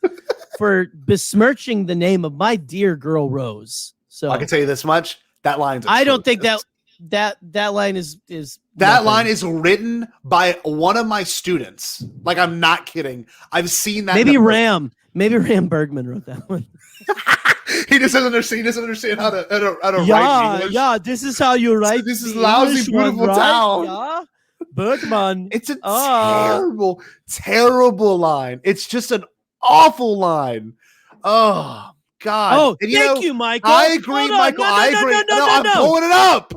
for besmirching the name of my dear girl Rose. So I can tell you this much: that line's. I don't think that line is that line is written by one of my students. Like, I'm not kidding. I've seen that. Maybe Ram Bergman wrote that one. He doesn't understand how to write English. Yeah. This is how you write. This is lousy, beautiful town. Yeah. Bergman. It's a terrible line. It's just an awful line. Oh God. Oh, thank you, Michael. I agree, Michael. I agree. No, I'm pulling it up.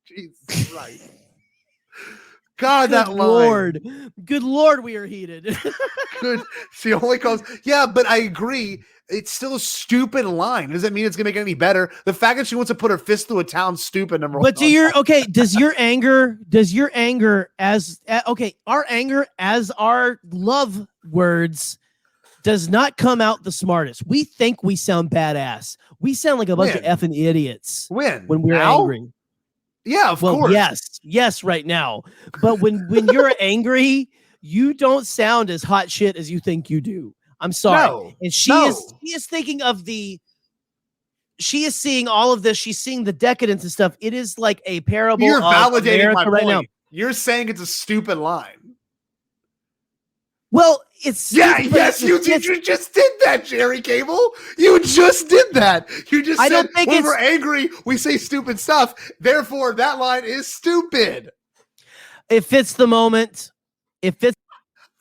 Jesus Christ. God, that line. Good Lord, we are heated. Good. She only calls. Yeah, but I agree. It's still a stupid line. Does that mean it's gonna make it any better? The fact that she wants to put her fist through a town, stupid. Number one. But does your anger as our anger as our love words does not come out the smartest. We think we sound badass. We sound like a bunch of effing idiots when we're angry. Yeah, of course. Yes, right now. But when you're angry, you don't sound as hot shit as you think you do. I'm sorry. No, and she is thinking of she is seeing all of this. She's seeing the decadence and stuff. It is like a parable. You're validating America my right point. Now. You're saying it's a stupid line. Well, it's you just did that, Jerry Cable. You just did that. You just said when we're angry, we say stupid stuff. Therefore, that line is stupid. It fits the moment.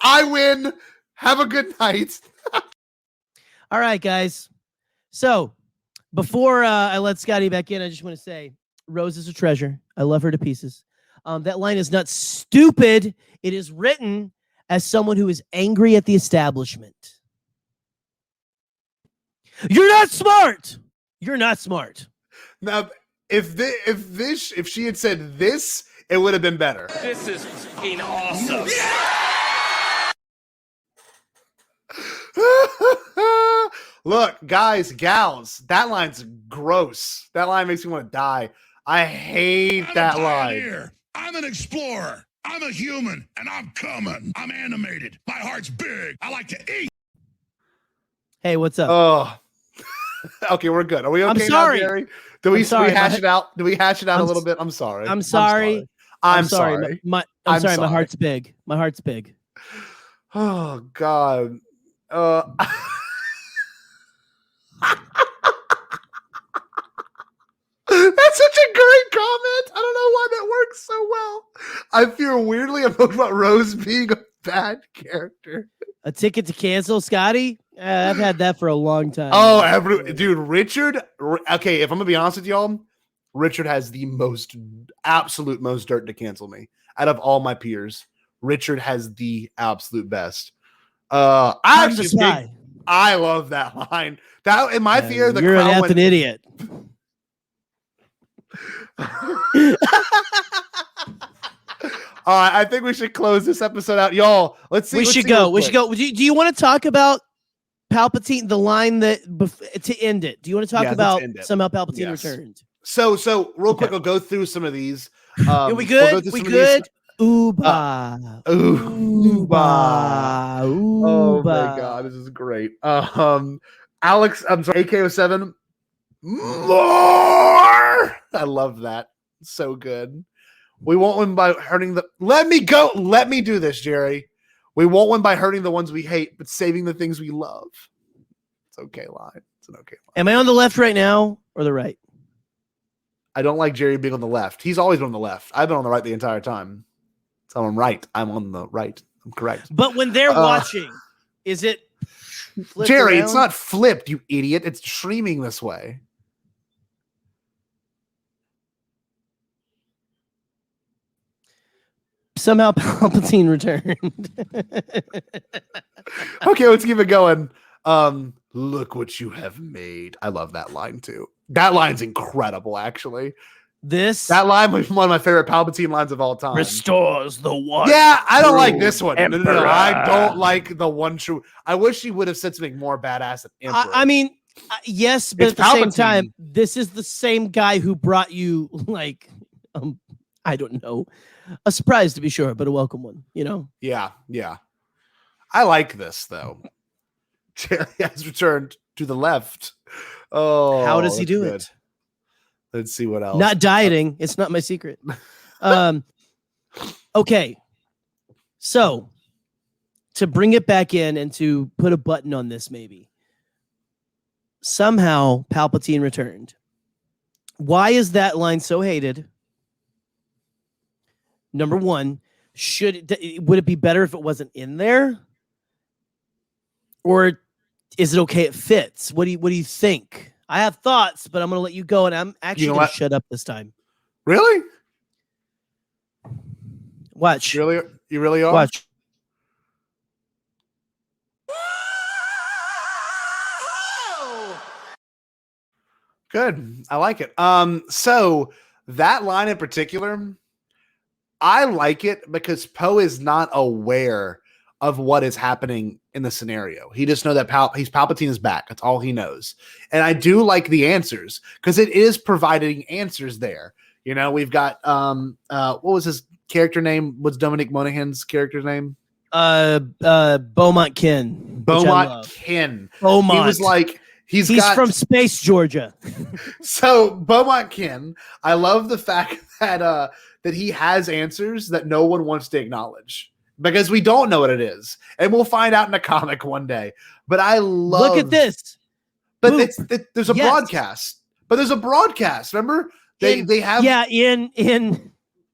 I win. Have a good night. All right, guys. So before I let Scotty back in, I just want to say Rose is a treasure. I love her to pieces. That line is not stupid. It is written as someone who is angry at the establishment. You're not smart. You're not smart. Now, if she had said this, it would have been better. This is fucking awesome. Look, guys, gals, that line's gross. That line makes me want to die. I hate that line. I'm an explorer. I'm a human, and I'm coming. I'm animated. My heart's big. I like to eat. Hey, what's up? Oh, okay, we're good. Are we okay I'm now, sorry. Jerry? Do we hash it out? Do we hash it out I'm a little bit? I'm sorry. I'm sorry. I'm sorry. I'm sorry. My heart's big. My heart's big. Oh God. That's such a great comment. I don't know why that works so well. I feel weirdly emotional about Rose being a bad character. A ticket to cancel, Scotty? I've had that for a long time. Oh, dude, Richard. Okay, if I'm gonna be honest with y'all, Richard has the absolute most dirt to cancel me out of all my peers. Richard has the absolute best. I love that line. That in my fear, the you're an crowd effing idiot. All right, I think we should close this episode out, y'all. Let's see. We should go. Do you want to talk about Palpatine? The line that to end it. Do you want to talk about somehow Palpatine returned? So real quick, I'll go through some of these. We good? We good? Ooba. Ooba. Oh my God, this is great. Alex, I'm sorry, AK07. More. I love that. So good. We won't win by hurting the. Let me go. Let me do this, Jerry. We won't win by hurting the ones we hate, but saving the things we love. It's okay line. It's an okay line. Am I on the left right now or the right? I don't like Jerry being on the left. He's always been on the left. I've been on the right the entire time. So I'm right. I'm on the right. I'm correct. But when they're watching, is it Jerry? around? It's not flipped, you idiot. It's streaming this way. Somehow Palpatine returned. Okay, let's keep it going. Look what you have made. I love that line too. That line's incredible, actually. That line was one of my favorite Palpatine lines of all time. Restores the one. Yeah, I don't like this one. No, I don't like the one true. I wish he would have said something more badass than Emperor. I mean, yes, but It's at the same Palpatine. time, this is the same guy who brought you like, I don't know, a surprise to be sure, but a welcome one. You know? Yeah. I like this though. Jerry has returned to the left. Oh, how does he do good. it? Let's see what else. Not dieting. It's not my secret. Okay. So to bring it back in and to put a button on this, maybe somehow Palpatine returned. Why is that line so hated? Number one, would it be better if it wasn't in there? Or is it okay? It fits. What do you think? I have thoughts, but I'm going to let you go, and I'm actually going to shut up this time. Really? Watch. Really? You really are? Watch. Good. I like it. So that line in particular, I like it because Poe is not aware of what is happening in the scenario. He just knows that Palpatine is back. That's all he knows. And I do like the answers because it is providing answers there. You know, we've got what was his character name? What's Dominic Monaghan's character's name? Beaumont Kin. Beaumont Kin. Beaumont. He was like he's from Space, Georgia. So Beaumont Kin, I love the fact that he has answers that no one wants to acknowledge. Because we don't know what it is. And we'll find out in a comic one day. But I love... Look at this. But there's a broadcast. But there's a broadcast. Remember? They have... Yeah, in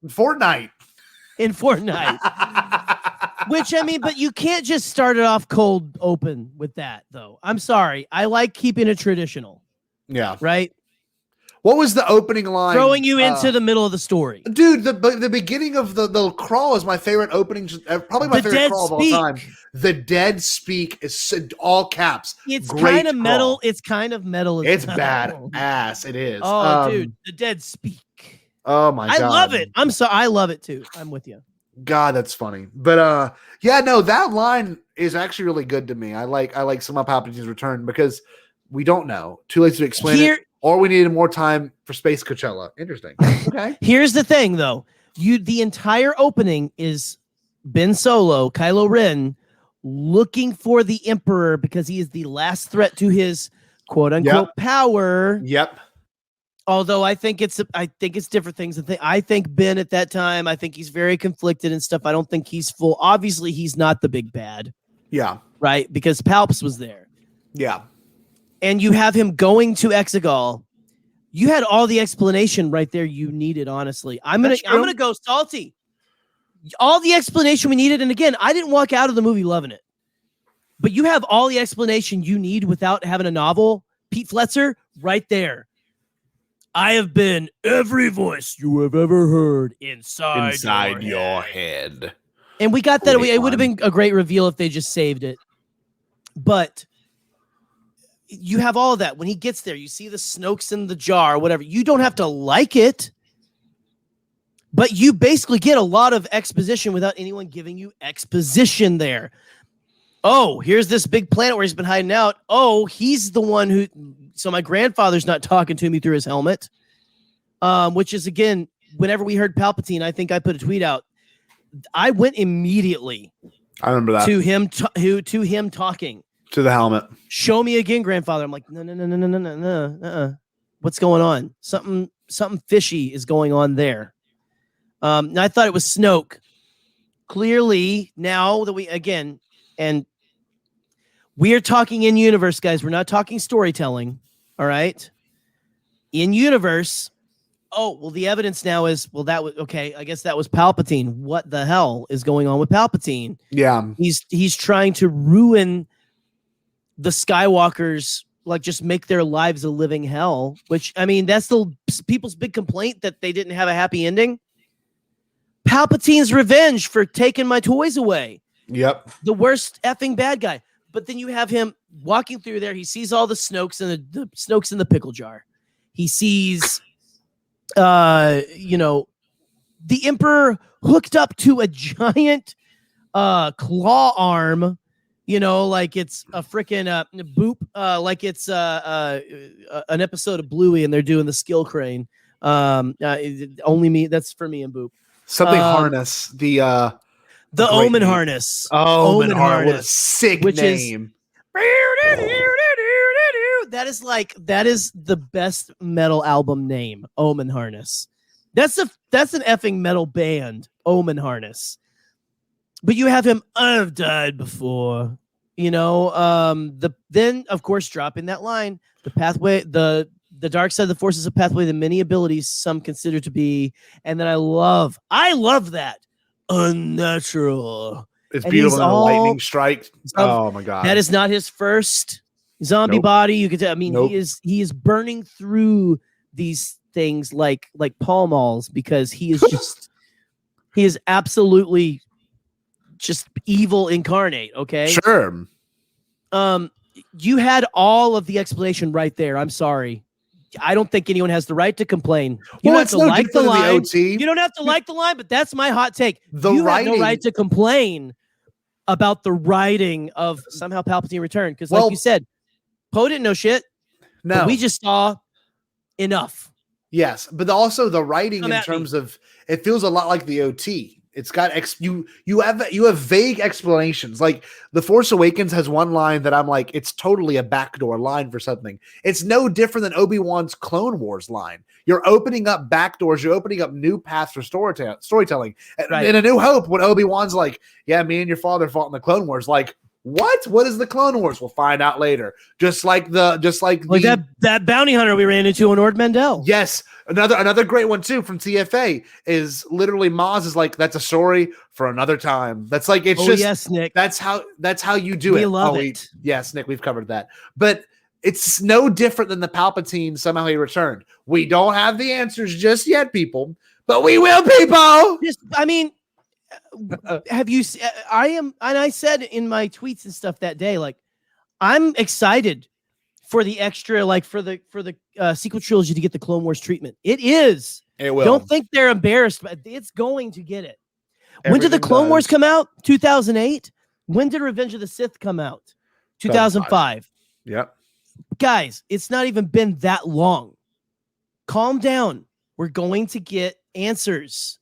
Fortnite. In Fortnite. Which, I mean, but you can't just start it off cold open with that, though. I'm sorry. I like keeping it traditional. Yeah. Right? What was the opening line? Throwing you into the middle of the story. Dude, the beginning of the crawl is my favorite opening, probably my favorite crawl of all time. The dead speak is all caps. It's kind of metal. It's kind of metal. It's badass. It is. Oh, dude, the dead speak. Oh my god, I love it. I love it too. I'm with you. God, that's funny. But yeah, no, that line is actually really good to me. I like somehow Palpatine's return because we don't know. Too late to explain it. Or we needed more time for Space Coachella. Interesting. Okay. Here's the thing, though. The entire opening is Ben Solo, Kylo Ren, looking for the Emperor because he is the last threat to his quote unquote power. Yep. Although I think it's different things. I think Ben at that time, I think he's very conflicted and stuff. I don't think he's full. Obviously, he's not the big bad. Yeah. Right? Because Palps was there. Yeah. And you have him going to Exegol. You had all the explanation right there you needed, honestly. I'm gonna go salty. All the explanation we needed, and again, I didn't walk out of the movie loving it. But you have all the explanation you need without having a novel. Pete Fletcher, right there. I have been every voice you have ever heard inside your head. And we got that. It would have been a great reveal if they just saved it. But you have all of that. When he gets there, you see the Snokes in the jar, whatever. You don't have to like it, but you basically get a lot of exposition without anyone giving you exposition there. Oh, here's this big planet where he's been hiding out. Oh, he's the one who... So my grandfather's not talking to me through his helmet, which is, again, whenever we heard Palpatine, I think I put a tweet out. I went immediately I remember that. to him talking. To the helmet. Show me again, grandfather. I'm like, no. What's going on? Something fishy is going on there. And I thought it was Snoke. Clearly, now that we are talking in universe, guys. We're not talking storytelling. All right. In universe. Oh, well, the evidence now is, that was okay. I guess that was Palpatine. What the hell is going on with Palpatine? Yeah. He's trying to ruin the Skywalkers, like just make their lives a living hell, which, I mean, that's the people's big complaint that they didn't have a happy ending. Palpatine's revenge for taking my toys away. Yep. The worst effing bad guy. But then you have him walking through there. He sees all the Snokes and the Snokes in the pickle jar. He sees, the Emperor hooked up to a giant claw arm, like it's a freaking boop, like it's an episode of Bluey and they're doing the skill crane. Only me. That's for me and Boop. Something harness. The Omen harness. Omen harness. What a sick name. That is the best metal album name. Omen harness. That's an effing metal band. Omen harness. But you have him. I've died before. Then of course dropping that line. The pathway. The dark side of the force is a pathway to many abilities some consider to be. And then I love that. Unnatural. It's beautiful. And lightning strike. Oh my god. That is not his first zombie body. You could tell. I mean, he is burning through these things like Pall Malls because he is just he is absolutely just evil incarnate. Okay. Sure. You had all of the explanation right there. I'm sorry. I don't think anyone has the right to complain. You don't have to like the line. You don't have to like the line, but that's my hot take. You have no right to complain about the writing of somehow Palpatine returned. Because like you said, Poe didn't know shit. No. We just saw enough. Yes, but also the writing in terms of it feels a lot like the OT. It's got you have vague explanations. Like The Force Awakens has one line that I'm like, it's totally a backdoor line for something. It's no different than Obi-Wan's Clone Wars line. You're opening up backdoors. You're opening up new paths for storytelling. Right. In A New Hope, when Obi-Wan's like, yeah, me and your father fought in the Clone Wars. Like, what? What is the Clone Wars? We'll find out later. Just like that bounty hunter we ran into on Ord Mantell. Yes. Another great one too from TFA is literally Maz is like, that's a story for another time. That's like, it's just, yes, Nick. That's how you do it. We love it. Yes, Nick, we've covered that. But It's no different than the Palpatine somehow he returned. We don't have the answers just yet, people, but we will, people. I mean, have you? I am, and I said in my tweets and stuff that day, like, I'm excited for the extra, like for the sequel trilogy to get the Clone Wars treatment. It is. It will. Don't think they're embarrassed, but it's going to get it. When did the Clone Wars come out? 2008. When did Revenge of the Sith come out? 2005. Yep. Guys, it's not even been that long. Calm down. We're going to get answers.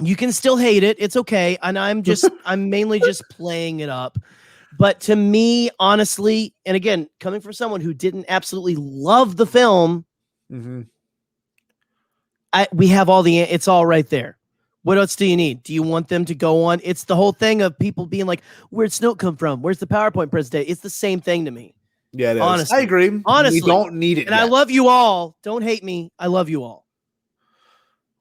You can still hate it. It's okay. And I'm mainly just playing it up. But to me, honestly, and again, coming from someone who didn't absolutely love the film, we have it's all right there. What else do you need? Do you want them to go on? It's the whole thing of people being like, where'd Snoke come from? Where's the PowerPoint presentation? It's the same thing to me. Yeah, it is. Honestly. I agree. Honestly. We don't need it. And I love you all. Don't hate me. I love you all.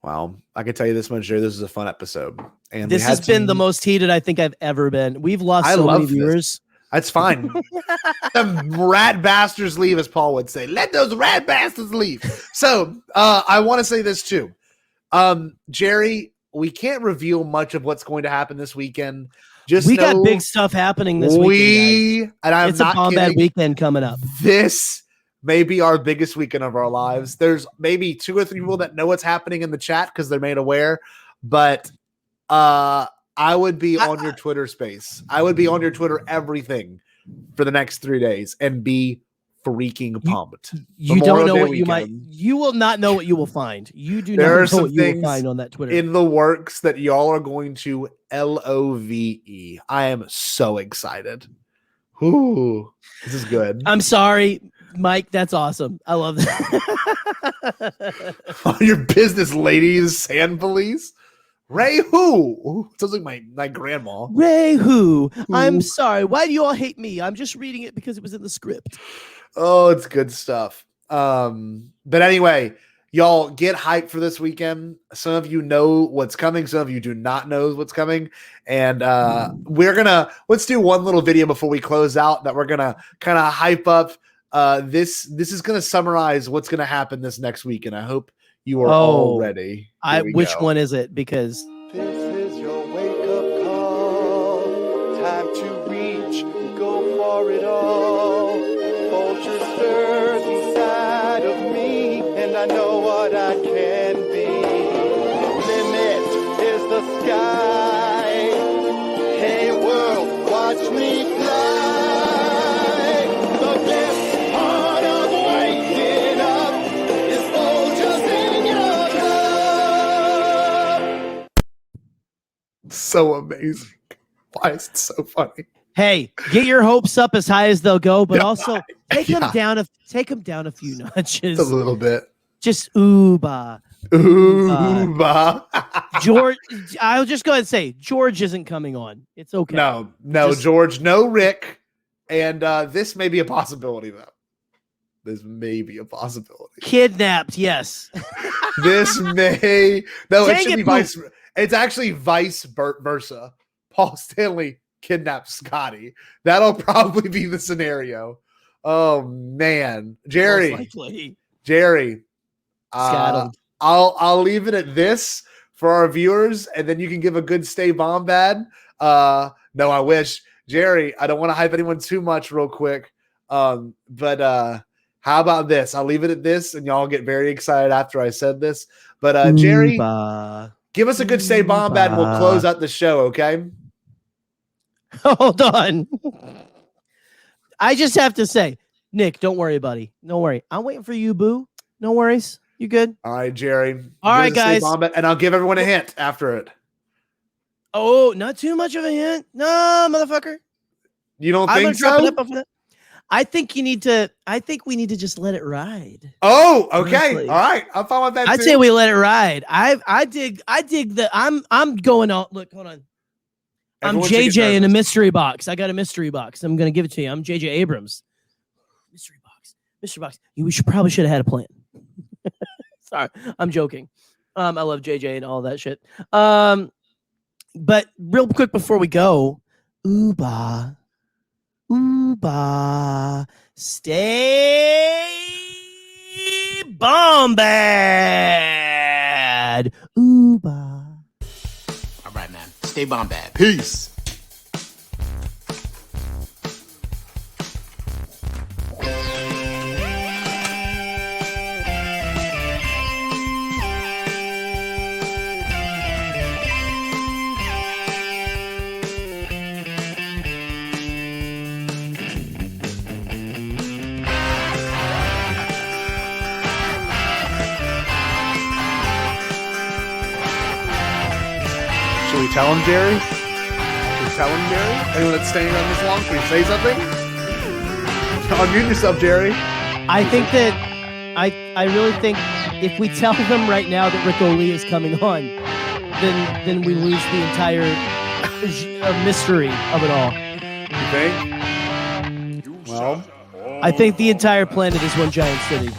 Wow. I can tell you this much, Jerry. This is a fun episode. And this has been the most heated I think I've ever been. We've lost so many viewers. That's fine. The rat bastards leave, as Paul would say. Let those rat bastards leave. So I want to say this too. Jerry, we can't reveal much of what's going to happen this weekend. We got big stuff happening this weekend. It's a Bombad weekend coming up. This may be our biggest weekend of our lives. There's maybe 2 or 3 people that know what's happening in the chat because they're made aware. But I would be on your Twitter space. I would be on your Twitter everything for the next 3 days and be freaking pumped. You don't know what you will not know what you will find. You do not know what you will find on that Twitter. In the works that y'all are going to love. I am so excited. Ooh, this is good. I'm sorry, Mike. That's awesome. I love that. Your business ladies, sand police. Ray who? Ooh, sounds like my grandma. Ray who? I'm sorry. Why do you all hate me? I'm just reading it because it was in the script. Oh, it's good stuff. But anyway, y'all get hyped for this weekend. Some of you know what's coming. Some of you do not know what's coming. And let's do one little video before we close out that we're gonna kind of hype up. This is gonna summarize what's gonna happen this next week, and I hope you are all ready. Which one is it? Because this is your wake-up call. Time to reach, go for it all. Vultures stir inside of me, and I know what I can be. Limit is the sky. Hey world, watch me fly. The best part of waking up is vultures in your cup. So amazing. Why is it so funny? Hey, get your hopes up as high as they'll go, but also take them down a few notches. A little bit. Just ooh-bah. Ooh-bah. George, I'll just go ahead and say George isn't coming on. It's okay. No, George, no Rick. And this may be a possibility, though. This may be a possibility. Kidnapped, yes. This may. No, it should be vice. Poop. It's actually vice versa. Paul Stanley kidnapped Scotty. That'll probably be the scenario. Oh man, Jerry, I'll leave it at this for our viewers, and then you can give a good stay Bombad. No, I wish, Jerry. I don't want to hype anyone too much, real quick. But how about this? I'll leave it at this, and y'all get very excited after I said this. But Jerry, give us a good stay Bombad, and we'll close out the show. Okay. Hold on. I just have to say, Nick, don't worry, buddy. Don't worry. I'm waiting for you, boo. No worries. You good? All right, Jerry. All right, guys. And I'll give everyone a hint after it. Oh, not too much of a hint. No, motherfucker. You don't think so? I think we need to just let it ride. Oh, okay. Honestly. All right. I'm fine with that. I'd say we let it ride. I dig the I'm going out. Look, hold on. I'm JJ in a mystery box. I got a mystery box. I'm gonna give it to you. I'm JJ Abrams. Mystery box. We probably should have had a plan. Sorry, I'm joking. I love JJ and all that shit. But real quick before we go, ooh-bah, stay bombad. Ooh, bah. All right, man. Stay bombad. Peace. Should we tell him, Jerry? Should we tell him, Jerry? Anyone that's staying on this long, can we say something? Unmute yourself, Jerry. I think that I really think if we tell them right now that Rick O'Lee is coming on, then we lose the entire mystery of it all. You think? Well, I think the entire planet is one giant city.